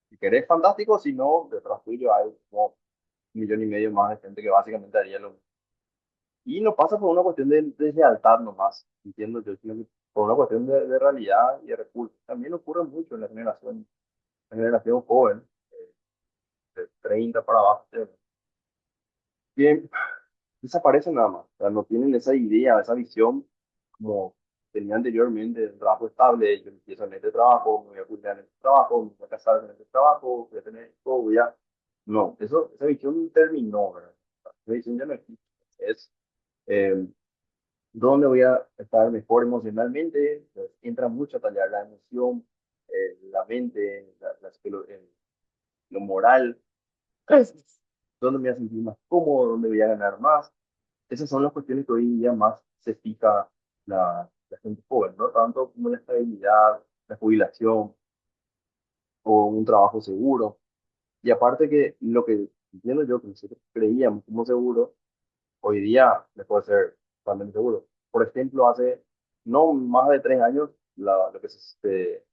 Si querés, fantástico, si no, detrás tuyo hay como 1,5 millones más de gente que básicamente haría lo mismo. Y no pasa por una cuestión de lealtad nomás, entiendo yo, sino que por una cuestión de realidad y de recursos. También ocurre mucho en la generación joven, de 30 para abajo, que desaparecen nada más. O sea, no tienen esa idea, esa visión como tenía anteriormente, de un trabajo estable. Yo empiezo en este trabajo, me voy a cuidar en este trabajo, me voy a casar en este trabajo, voy a tener esto, voy a... No, esa visión terminó, ¿verdad? Esa visión ya no existe. Es... eh, dónde voy a estar mejor emocionalmente. Pues, entra mucho a tallar la emoción, la mente, lo moral, pues, dónde me voy a sentir más cómodo, dónde voy a ganar más. Esas son las cuestiones que hoy en día más se fija la gente joven, no tanto como la estabilidad, la jubilación o un trabajo seguro. Y aparte que lo que entiendo yo, que nosotros creíamos como seguro, hoy día le puede ser totalmente seguro. Por ejemplo, hace no más de 3 años, lo que se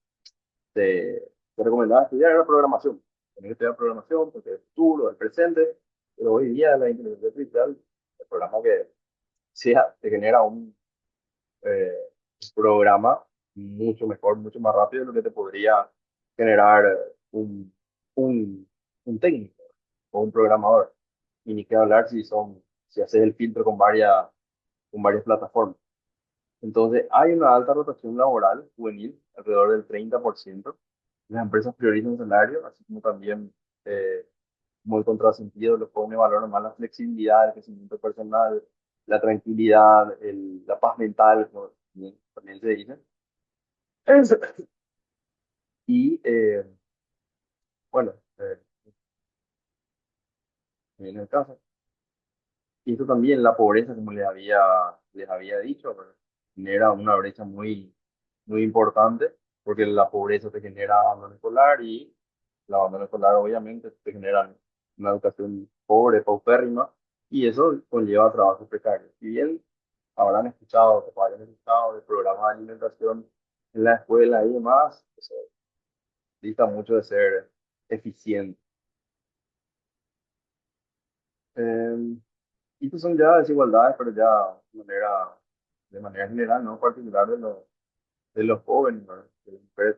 recomendaba estudiar era programación. Tenía que estudiar programación porque es el futuro, el presente, pero hoy día la inteligencia artificial, el programa que sea, te genera eh, un programa mucho mejor, mucho más rápido de lo que te podría generar un, un, un técnico o un programador. Y ni qué hablar si haces el filtro con varias plataformas. Entonces, hay una alta rotación laboral juvenil, alrededor del 30%. Las empresas priorizan salario, así como también, muy contrasentido, le pone valor más la flexibilidad, el crecimiento personal, la tranquilidad, la paz mental, como también se dice. Es- Y bueno, en el caso. Y esto también, la pobreza, como les había dicho, pues, genera una brecha muy importante, porque la pobreza te genera abandono escolar y el abandono escolar obviamente te genera una educación pobre, paupérrima, y eso conlleva trabajos precarios. Si bien habrán escuchado, o hayan escuchado de programas de alimentación en la escuela y demás, eso dista mucho de ser eficiente. Eh, Y estas son ya desigualdades, pero ya de manera general, no particular de los jóvenes, ¿verdad? Que las mujeres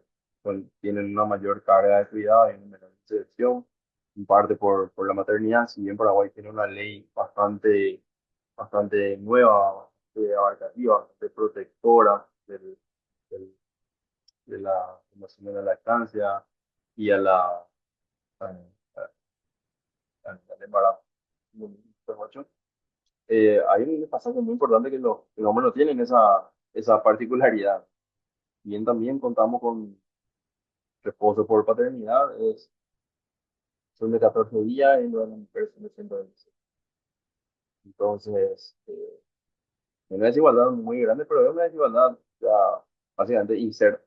tienen una mayor carga de cuidado y una menor selección, en parte por la maternidad. Si bien Paraguay tiene una ley bastante nueva, bastante abarcativa, bastante protectora del- de la promoción de la lactancia y al embarazo. Hay un pasaje muy importante que los hombres no tienen esa particularidad. Bien, también contamos con reposo por paternidad, es son de 14 días y los de las mujeres son de 126. Entonces, es una desigualdad muy grande, pero es una desigualdad ya básicamente inserta.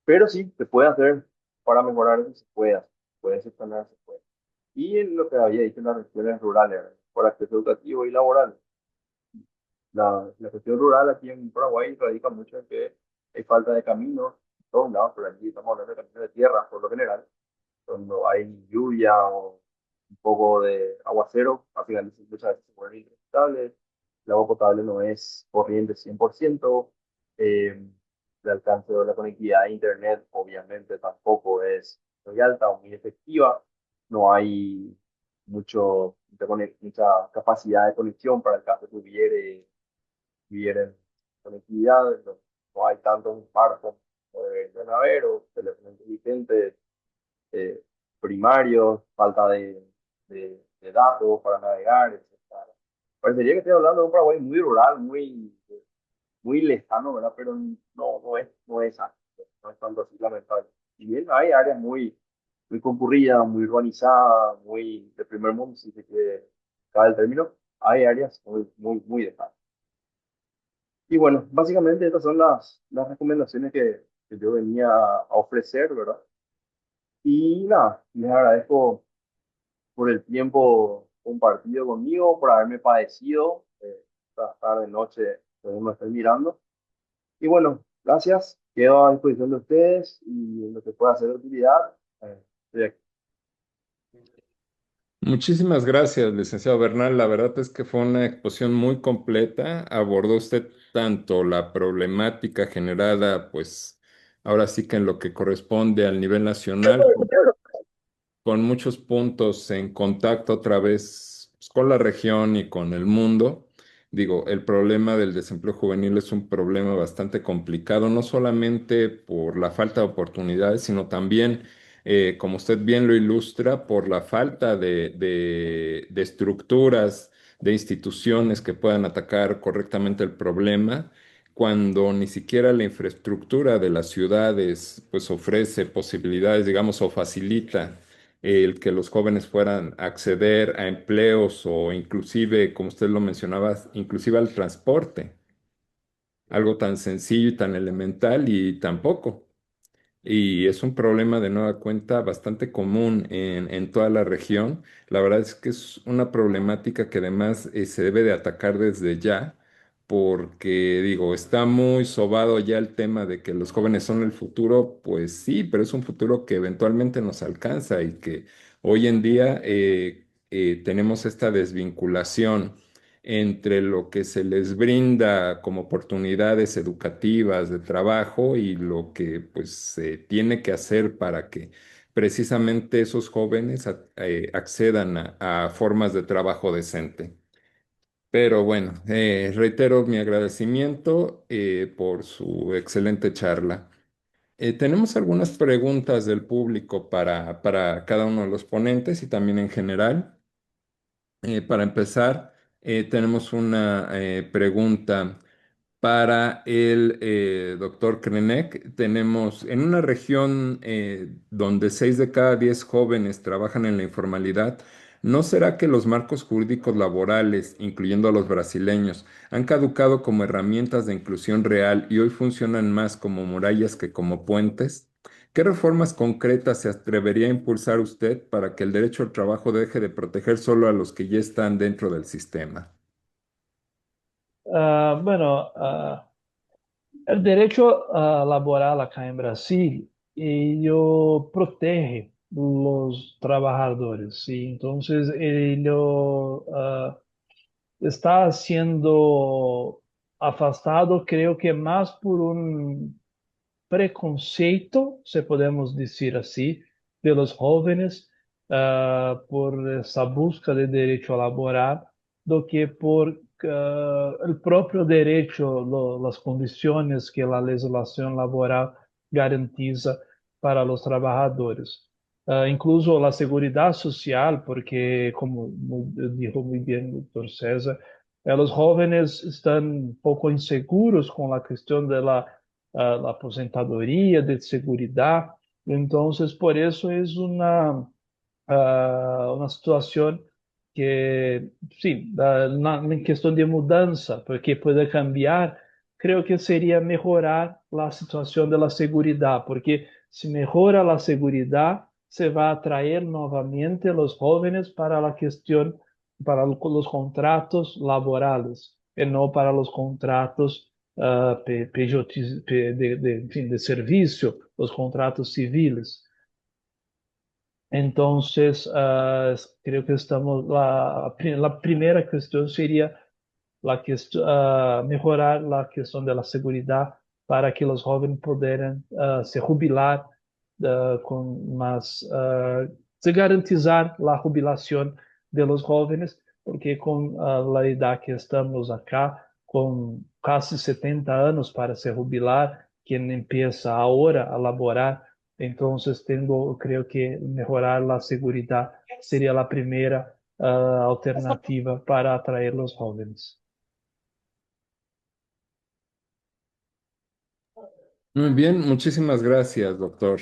Pero sí, se puede hacer para mejorar eso, se puede hacer, puede subsanar, se puede. Y en lo que había dicho en las regiones rurales, ¿verdad? Por acceso educativo y laboral. La cuestión rural aquí en Paraguay radica mucho en que hay falta de caminos, en todos lados, pero aquí estamos hablando de caminos de tierra por lo general, cuando hay lluvia o un poco de aguacero, básicamente muchas veces se vuelven intransitables, el agua potable no es corriente 100%, eh, el alcance de la conectividad a Internet obviamente tampoco es muy alta o muy efectiva, no hay mucha capacidad de conexión para el caso que hubiera conectividad, no, no hay tantos smartphones como deberían haber, o teléfonos inteligentes eh, primarios, falta de datos para navegar, etcétera. Parecería que estoy hablando de un Paraguay muy rural, muy lejano, ¿verdad? Pero no es así, no es tanto así, lamentable. Si bien hay áreas muy concurridas, muy urbanizadas, muy de primer mundo, si se quiere cabe el término, hay áreas muy lejanas. Y bueno, básicamente estas son las recomendaciones que yo venía a ofrecer, ¿verdad? Y nada, les agradezco por el tiempo compartido conmigo, por haberme padecido esta tarde, noche, según me estoy mirando. Y bueno, gracias. Quedo a disposición de ustedes y en lo que pueda ser de utilidad. Estoy aquí. Muchísimas gracias, licenciado Bernal. La verdad es que fue una exposición muy completa. Abordó usted tanto la problemática generada, pues ahora sí que en lo que corresponde al nivel nacional, con muchos puntos en contacto otra vez pues, con la región y con el mundo. Digo, el problema del desempleo juvenil es un problema bastante complicado, no solamente por la falta de oportunidades, sino también, como usted bien lo ilustra, por la falta de estructuras, de instituciones que puedan atacar correctamente el problema, cuando ni siquiera la infraestructura de las ciudades pues ofrece posibilidades, digamos, o facilita el que los jóvenes puedan acceder a empleos o inclusive, como usted lo mencionaba, inclusive al transporte, algo tan sencillo y tan elemental y tan poco. Y es un problema de nueva cuenta bastante común en toda la región. La verdad es que es una problemática que además se debe de atacar desde ya, porque digo, está muy sobado ya el tema de que los jóvenes son el futuro, pues sí, pero es un futuro que eventualmente nos alcanza y que hoy en día tenemos esta desvinculación entre lo que se les brinda como oportunidades educativas de trabajo y lo que pues se tiene que hacer para que precisamente esos jóvenes accedan a formas de trabajo decente. Pero bueno, reitero mi agradecimiento por su excelente charla. Tenemos algunas preguntas del público para cada uno de los ponentes y también en general. Para empezar, tenemos una pregunta para el doctor Krenek. Tenemos en una región donde 6 de cada 10 jóvenes trabajan en la informalidad, ¿no será que los marcos jurídicos laborales, incluyendo a los brasileños, han caducado como herramientas de inclusión real y hoy funcionan más como murallas que como puentes? ¿Qué reformas concretas se atrevería a impulsar usted para que el derecho al trabajo deje de proteger solo a los que ya están dentro del sistema? Bueno, el derecho laboral acá en Brasil, ello protege los trabajadores, ¿sí? Entonces, ello está siendo afastado, creo que más por un preconceito, se podemos decir así, de los jóvenes por esa busca de derecho laboral, do que por el propio derecho, las condiciones que la legislación laboral garantiza para los trabajadores. Incluso la seguridad social, porque, como dijo muy bien el doctor César, los jóvenes están un poco inseguros con la cuestión de la aposentadoria, de seguridad. Entonces, por eso es una situación que, sí, en cuestión de mudanza, porque puede cambiar, creo que sería mejorar la situación de la seguridad, porque si mejora la seguridad, se va a atraer nuevamente los jóvenes para la cuestión, para los contratos laborales, y no para los contratos en fin, de servicio, los contratos civiles. Entonces, creo que la primera cuestión sería mejorar la cuestión de la seguridad para que los jóvenes puedan se jubilar con más, se garantizar la jubilación de los jóvenes, porque con la edad que estamos acá, con casi 70 años para se jubilar, quien empieza ahora a laborar, entonces creo que mejorar la seguridad sería la primera alternativa para atraer los jóvenes. Muy bien, muchísimas gracias, doctor.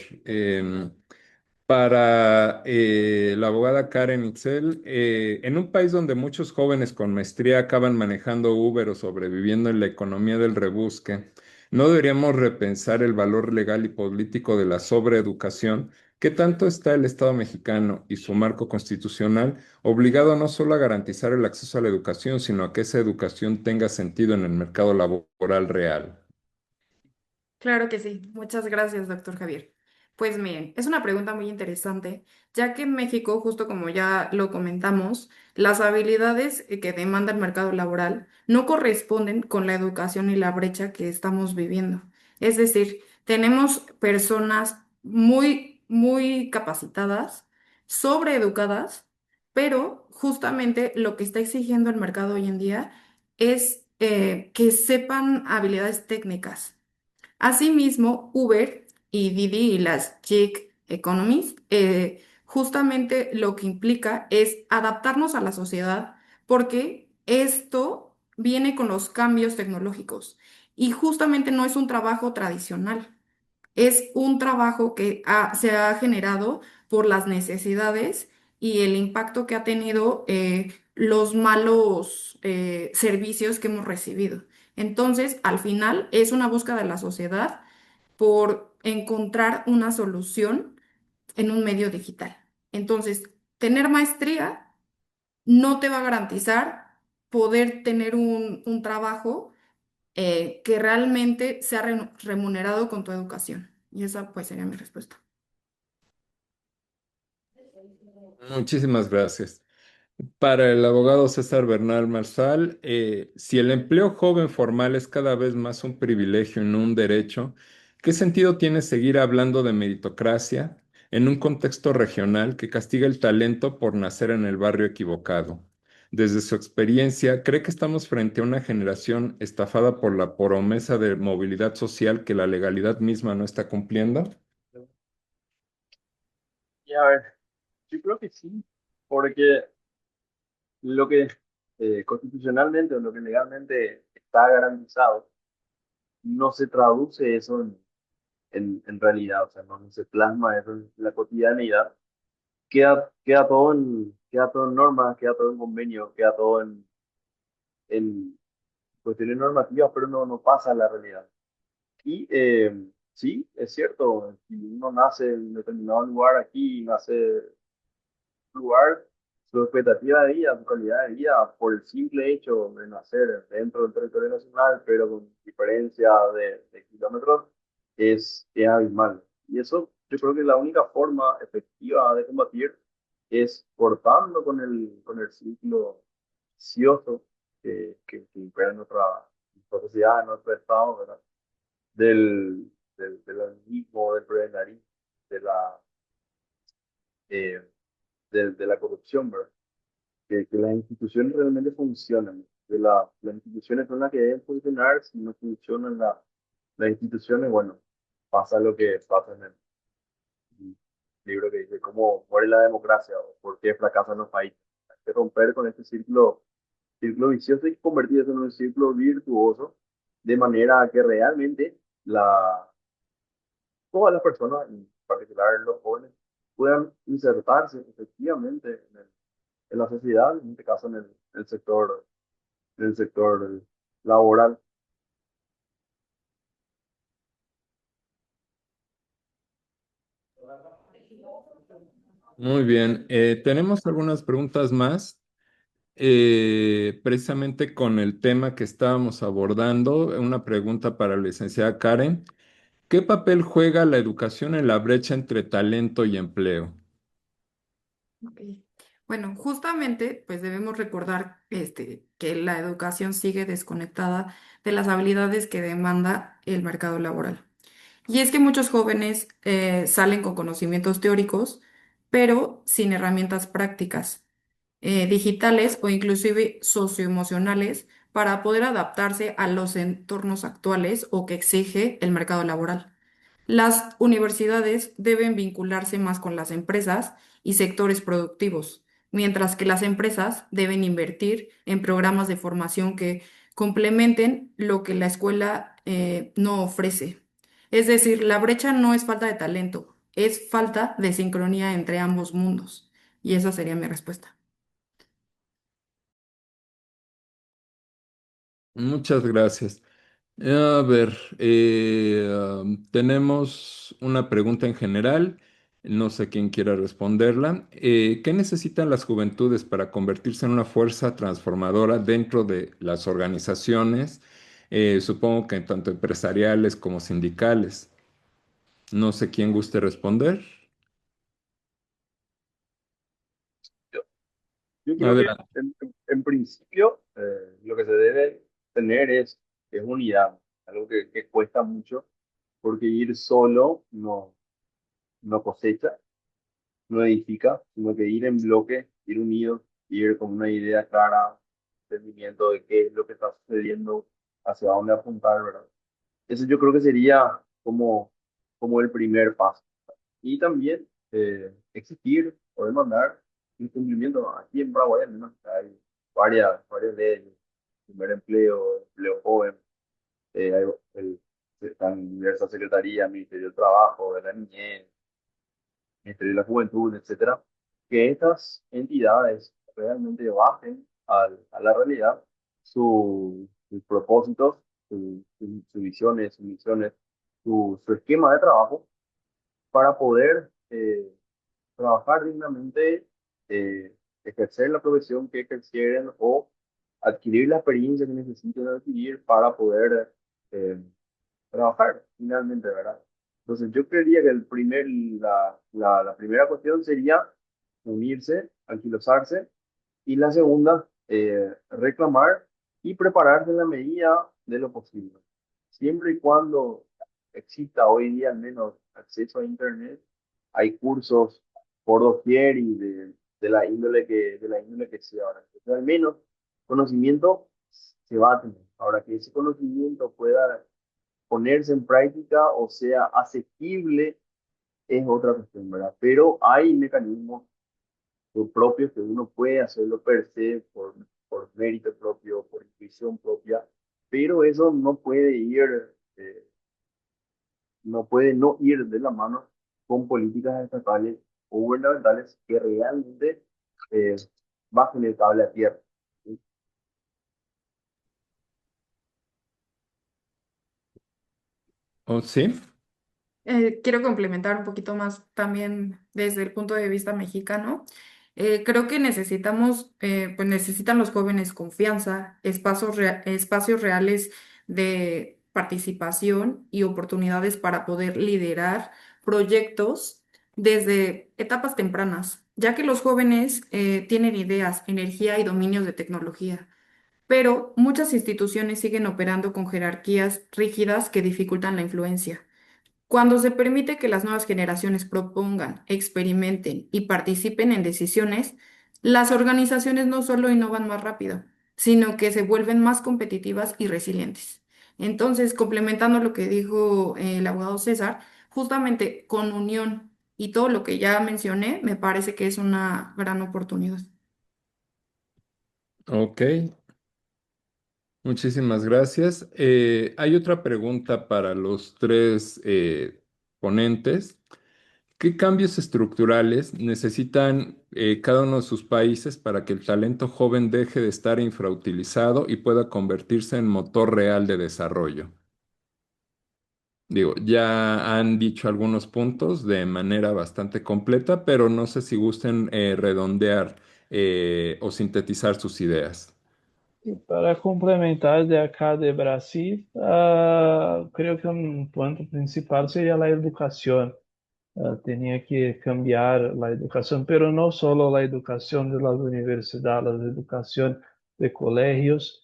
Para la abogada Karen Itzel, en un país donde muchos jóvenes con maestría acaban manejando Uber o sobreviviendo en la economía del rebusque, ¿no deberíamos repensar el valor legal y político de la sobreeducación? ¿Qué tanto está el Estado mexicano y su marco constitucional obligado no solo a garantizar el acceso a la educación, sino a que esa educación tenga sentido en el mercado laboral real? Claro que sí. Muchas gracias, doctor Javier. Pues miren, es una pregunta muy interesante, ya que en México, justo como ya lo comentamos, las habilidades que demanda el mercado laboral no corresponden con la educación y la brecha que estamos viviendo. Es decir, tenemos personas muy capacitadas, sobreeducadas, pero justamente lo que está exigiendo el mercado hoy en día es que sepan habilidades técnicas. Asimismo, Uber y Didi y las gig economies justamente lo que implica es adaptarnos a la sociedad porque esto viene con los cambios tecnológicos y justamente no es un trabajo tradicional, es un trabajo que se ha generado por las necesidades y el impacto que ha tenido los malos servicios que hemos recibido. Entonces, al final, es una búsqueda de la sociedad por encontrar una solución en un medio digital. Entonces, tener maestría no te va a garantizar poder tener un trabajo que realmente sea remunerado con tu educación. Y esa pues sería mi respuesta. Muchísimas gracias. Para el abogado César Bernal Marsal, si el empleo joven formal es cada vez más un privilegio y no un derecho, ¿qué sentido tiene seguir hablando de meritocracia en un contexto regional que castiga el talento por nacer en el barrio equivocado? Desde su experiencia, ¿cree que estamos frente a una generación estafada por la promesa de movilidad social que la legalidad misma no está cumpliendo? Y a ver, yo creo que sí, porque lo que constitucionalmente o lo que legalmente está garantizado no se traduce eso en realidad, o sea, no se plasma eso en la cotidianidad. Queda todo en normas, queda todo en convenio, queda todo en cuestiones normativas, pero no pasa a la realidad. Y sí, es cierto, si uno nace en determinado lugar aquí, nace en un lugar, su expectativa de vida, su calidad de vida, por el simple hecho de nacer dentro del territorio nacional, pero con diferencia de kilómetros, es abismal. Y eso yo creo que la única forma efectiva de combatir es cortando con el ciclo vicioso que impera en nuestra sociedad, en nuestro estado, ¿verdad? Del amiguismo, del prebendarismo, de eh, de la corrupción, ¿verdad? Que las instituciones realmente funcionan. Las instituciones son las que deben funcionar. Si no funcionan las instituciones, bueno, pasa lo que pasa en el libro que dice cómo muere la democracia o por qué fracasan los países. Hay que romper con este círculo vicioso y convertir eso en un círculo virtuoso de manera que realmente todas las personas, en particular los jóvenes, puedan insertarse efectivamente en la sociedad, en este caso en el sector laboral. Muy bien. Tenemos algunas preguntas más, precisamente con el tema que estábamos abordando. Una pregunta para la licenciada Karen. ¿Qué papel juega la educación en la brecha entre talento y empleo? Ok. Bueno, justamente, pues debemos recordar que la educación sigue desconectada de las habilidades que demanda el mercado laboral. Y es que muchos jóvenes salen con conocimientos teóricos, pero sin herramientas prácticas, digitales o inclusive socioemocionales para poder adaptarse a los entornos actuales o que exige el mercado laboral. Las universidades deben vincularse más con las empresas y sectores productivos, mientras que las empresas deben invertir en programas de formación que complementen lo que la escuela no ofrece. Es decir, la brecha no es falta de talento, es falta de sincronía entre ambos mundos. Y esa sería mi respuesta. Muchas gracias. A ver, tenemos una pregunta en general. No sé quién quiera responderla. ¿Qué necesitan las juventudes para convertirse en una fuerza transformadora dentro de las organizaciones? Supongo que tanto empresariales como sindicales. No sé quién guste responder. Yo, yo creo que Adelante. en principio lo que se debe tener es unidad, algo que cuesta mucho, porque ir solo no cosecha, no edifica, sino que ir en bloque, ir unidos, ir con una idea clara, entendimiento de qué es lo que está sucediendo, hacia dónde apuntar, ¿verdad? Eso yo creo que sería como el primer paso. Y también exigir o demandar un cumplimiento. Aquí en Paraguay al menos hay varias leyes, primer empleo, empleo joven, hay, están diversas secretarías, Ministerio del Trabajo, de la Niñez, Ministerio de la Juventud, etcétera, que estas entidades realmente bajen a la realidad sus propósitos, sus visiones, sus misiones, su esquema de trabajo para poder trabajar dignamente, ejercer la profesión que ejercieren o adquirir la experiencia que necesiten adquirir para poder eh, trabajar finalmente, ¿verdad? Entonces yo creería que la primera cuestión sería unirse, anquilosarse, y la segunda, reclamar y prepararse en la medida de lo posible. Siempre y cuando exista hoy en día al menos acceso a Internet, hay cursos por doquier y de la índole que sea ahora. Entonces, al menos conocimiento se va a tener. Ahora que ese conocimiento pueda ponerse en práctica o sea asequible es otra cuestión, ¿verdad? Pero hay mecanismos propios que uno puede hacerlo per se, por mérito propio, por intuición propia, pero eso eh, no puede no ir de la mano con políticas estatales o gubernamentales que realmente eh, bajen el cable a tierra. ¿Sí? ¿Oh, sí? Quiero complementar un poquito más también desde el punto de vista mexicano. Creo que pues necesitan los jóvenes confianza, espacios reales de participación y oportunidades para poder liderar proyectos desde etapas tempranas, ya que los jóvenes tienen ideas, energía y dominios de tecnología. Pero muchas instituciones siguen operando con jerarquías rígidas que dificultan la influencia. Cuando se permite que las nuevas generaciones propongan, experimenten y participen en decisiones, las organizaciones no solo innovan más rápido, sino que se vuelven más competitivas y resilientes. Entonces, complementando lo que dijo el abogado César, justamente con unión y todo lo que ya mencioné, me parece que es una gran oportunidad. Ok, muchísimas gracias. Hay otra pregunta para los tres ponentes. ¿Qué cambios estructurales necesitan cada uno de sus países para que el talento joven deje de estar infrautilizado y pueda convertirse en motor real de desarrollo? Digo, ya han dicho algunos puntos de manera bastante completa, pero no sé si gusten redondear o sintetizar sus ideas. Y para complementar de acá de Brasil, creo que un punto principal sería la educación. Tenía que cambiar la educación, pero no solo la educación de las universidades, la educación de colegios,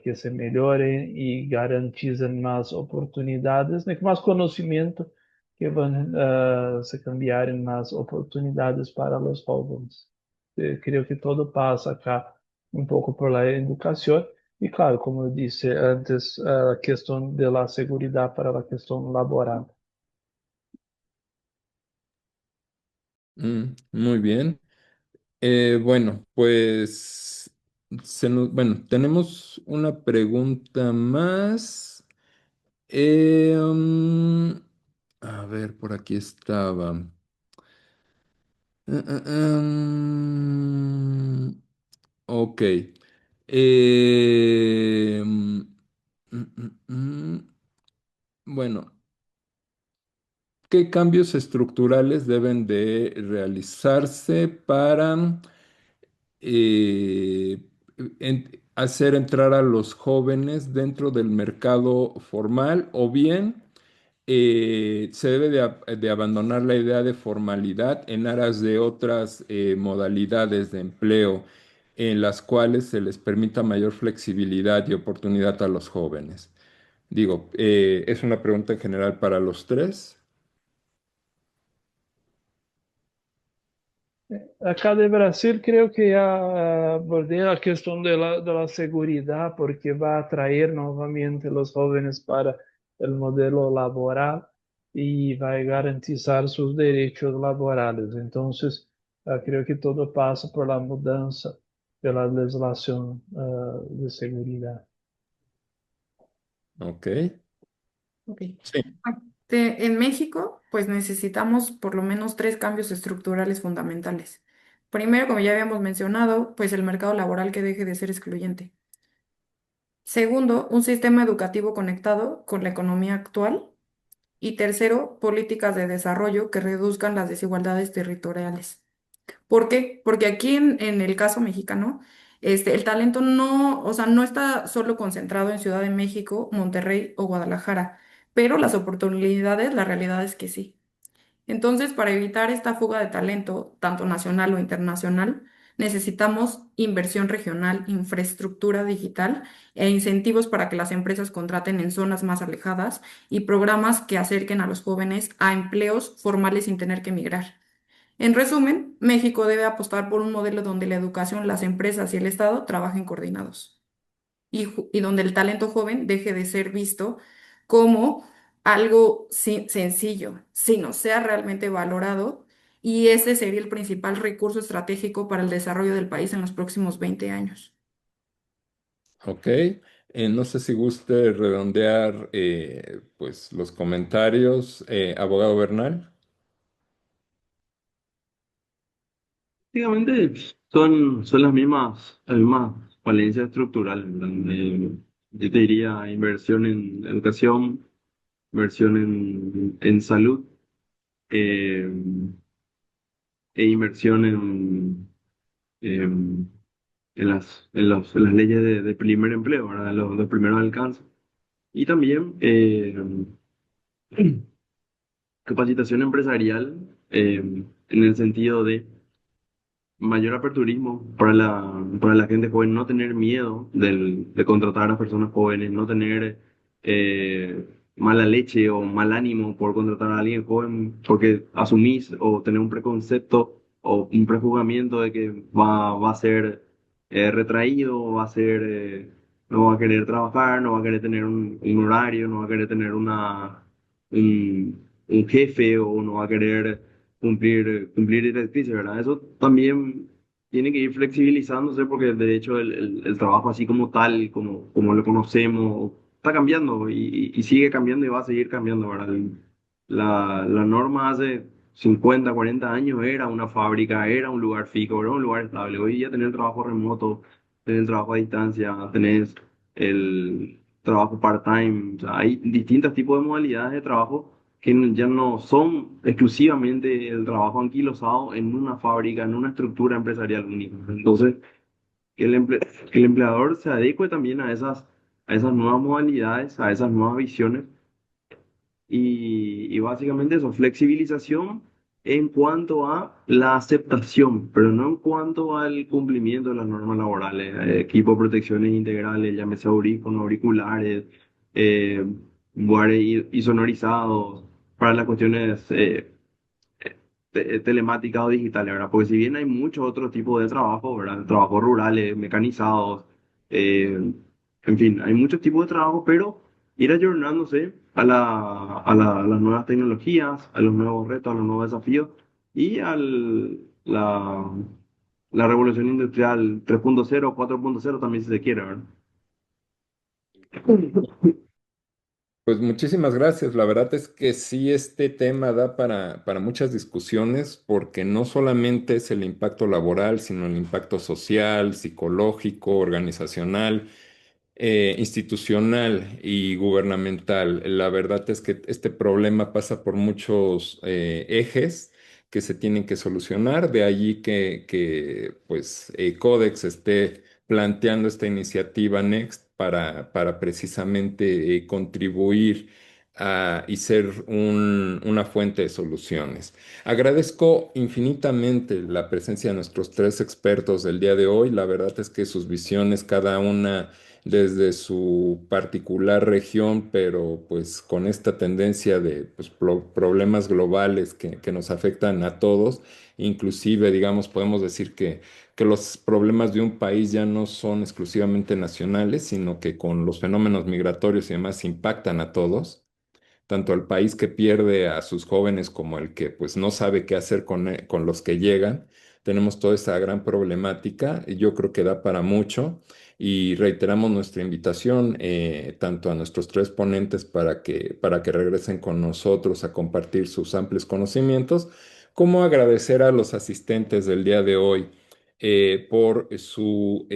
que se mejoren y garanticen más oportunidades, más conocimiento, que van a se cambiar en más oportunidades para los jóvenes. Creo que todo pasa acá un poco por la educación y claro, como dije antes, la cuestión de la seguridad para la cuestión laboral. Muy bien. Bueno, pues bueno, tenemos una pregunta más. A ver, por aquí estaba. Ok. Bueno, ¿qué cambios estructurales deben de realizarse para eh, hacer entrar a los jóvenes dentro del mercado formal o bien se debe de abandonar la idea de formalidad en aras de otras modalidades de empleo en las cuales se les permita mayor flexibilidad y oportunidad a los jóvenes? Digo, es una pregunta en general para los tres. Acá de Brasil creo que ya abordé la cuestión de la seguridad porque va a atraer nuevamente los jóvenes para el modelo laboral y va a garantizar sus derechos laborales. Entonces, creo que todo pasa por la mudanza de la legislación de seguridad. Ok. Ok. Sí. En México, pues necesitamos por lo menos tres cambios estructurales fundamentales. Primero, como ya habíamos mencionado, pues el mercado laboral que deje de ser excluyente. Segundo, un sistema educativo conectado con la economía actual. Y tercero, políticas de desarrollo que reduzcan las desigualdades territoriales. ¿Por qué? Porque aquí en el caso mexicano, el talento no, o sea, no está solo concentrado en Ciudad de México, Monterrey o Guadalajara, pero las oportunidades, la realidad es que sí. Entonces, para evitar esta fuga de talento, tanto nacional o internacional, necesitamos inversión regional, infraestructura digital e incentivos para que las empresas contraten en zonas más alejadas y programas que acerquen a los jóvenes a empleos formales sin tener que emigrar. En resumen, México debe apostar por un modelo donde la educación, las empresas y el Estado trabajen coordinados y donde el talento joven deje de ser visto como algo sencillo, sino sea realmente valorado y ese sería el principal recurso estratégico para el desarrollo del país en los próximos 20 años. Ok. No sé si guste redondear pues los comentarios, abogado Bernal. Prácticamente son las mismas falencias estructurales, ¿verdad? Yo te diría inversión en educación, inversión en salud, eh, e inversión em, en las leyes de primer empleo, ¿verdad? Los primeros alcances. Y también capacitación empresarial, en el sentido de mayor aperturismo para la gente joven, no tener miedo de contratar a personas jóvenes, no tener mala leche o mal ánimo por contratar a alguien joven, porque asumís o tener un preconcepto o un prejuzgamiento de que va a ser retraído, no va a querer trabajar, no va a querer tener un horario, no va a querer tener un jefe o no va a querer cumplir directrices, ¿verdad? Eso también tiene que ir flexibilizándose porque de hecho el trabajo así como tal, como lo conocemos, está cambiando y sigue cambiando y va a seguir cambiando, ¿verdad? La norma hace 50, 40 años era una fábrica, era un lugar fijo, era un lugar estable. Hoy día tener trabajo remoto, tener trabajo a distancia, tenés el trabajo part-time, o sea, hay distintos tipos de modalidades de trabajo que ya no son exclusivamente el trabajo anquilosado en una fábrica, en una estructura empresarial única. Entonces, que el empleador se adecue también a esas nuevas modalidades, a esas nuevas visiones y básicamente eso, flexibilización en cuanto a la aceptación, pero no en cuanto al cumplimiento de las normas laborales, equipo de protecciones integrales, llámese audífonos, auriculares, eh, lugares y sonorizados para las cuestiones telemáticas o digitales, ¿verdad? Porque si bien hay muchos otros tipos de trabajo, ¿verdad? Trabajos rurales, mecanizados, eh, en fin, hay muchos tipos de trabajo, pero ir ayornándose a las nuevas tecnologías, a los nuevos retos, a los nuevos desafíos y la revolución industrial 3.0, 4.0 también si se quiere, ¿verdad? Pues muchísimas gracias. La verdad es que sí, este tema da para muchas discusiones porque no solamente es el impacto laboral, sino el impacto social, psicológico, organizacional, institucional y gubernamental. La verdad es que este problema pasa por muchos ejes que se tienen que solucionar. De allí pues, Codex esté planteando esta iniciativa Next para precisamente contribuir y ser una fuente de soluciones. Agradezco infinitamente la presencia de nuestros tres expertos del día de hoy. La verdad es que sus visiones, cada una desde su particular región, pero pues con esta tendencia de pues, problemas globales que nos afectan a todos, inclusive, digamos, podemos decir que los problemas de un país ya no son exclusivamente nacionales, sino que con los fenómenos migratorios y demás impactan a todos tanto el país que pierde a sus jóvenes como el que pues no sabe qué hacer con los que llegan. Tenemos toda esa gran problemática y yo creo que da para mucho y reiteramos nuestra invitación tanto a nuestros tres ponentes para que regresen con nosotros a compartir sus amplios conocimientos, como agradecer a los asistentes del día de hoy por su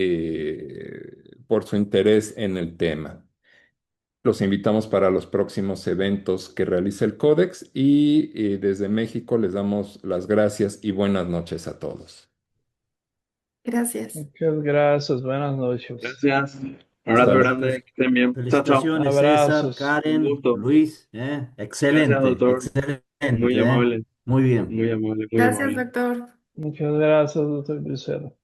interés en el tema. Los invitamos para los próximos eventos que realice el Códex y desde México les damos las gracias y buenas noches a todos. Gracias. Muchas gracias, buenas noches. Gracias. Un Hasta abrazo luego. grande, que estén bien. Chao, chao. Felicitaciones, César, Abrazos. Un Karen, gusto. Luis, Gracias, excelente, doctor. excelente, Muy amable, muy bien. muy amable, muy Gracias, amable. doctor. Muchas gracias, doctor Lucero.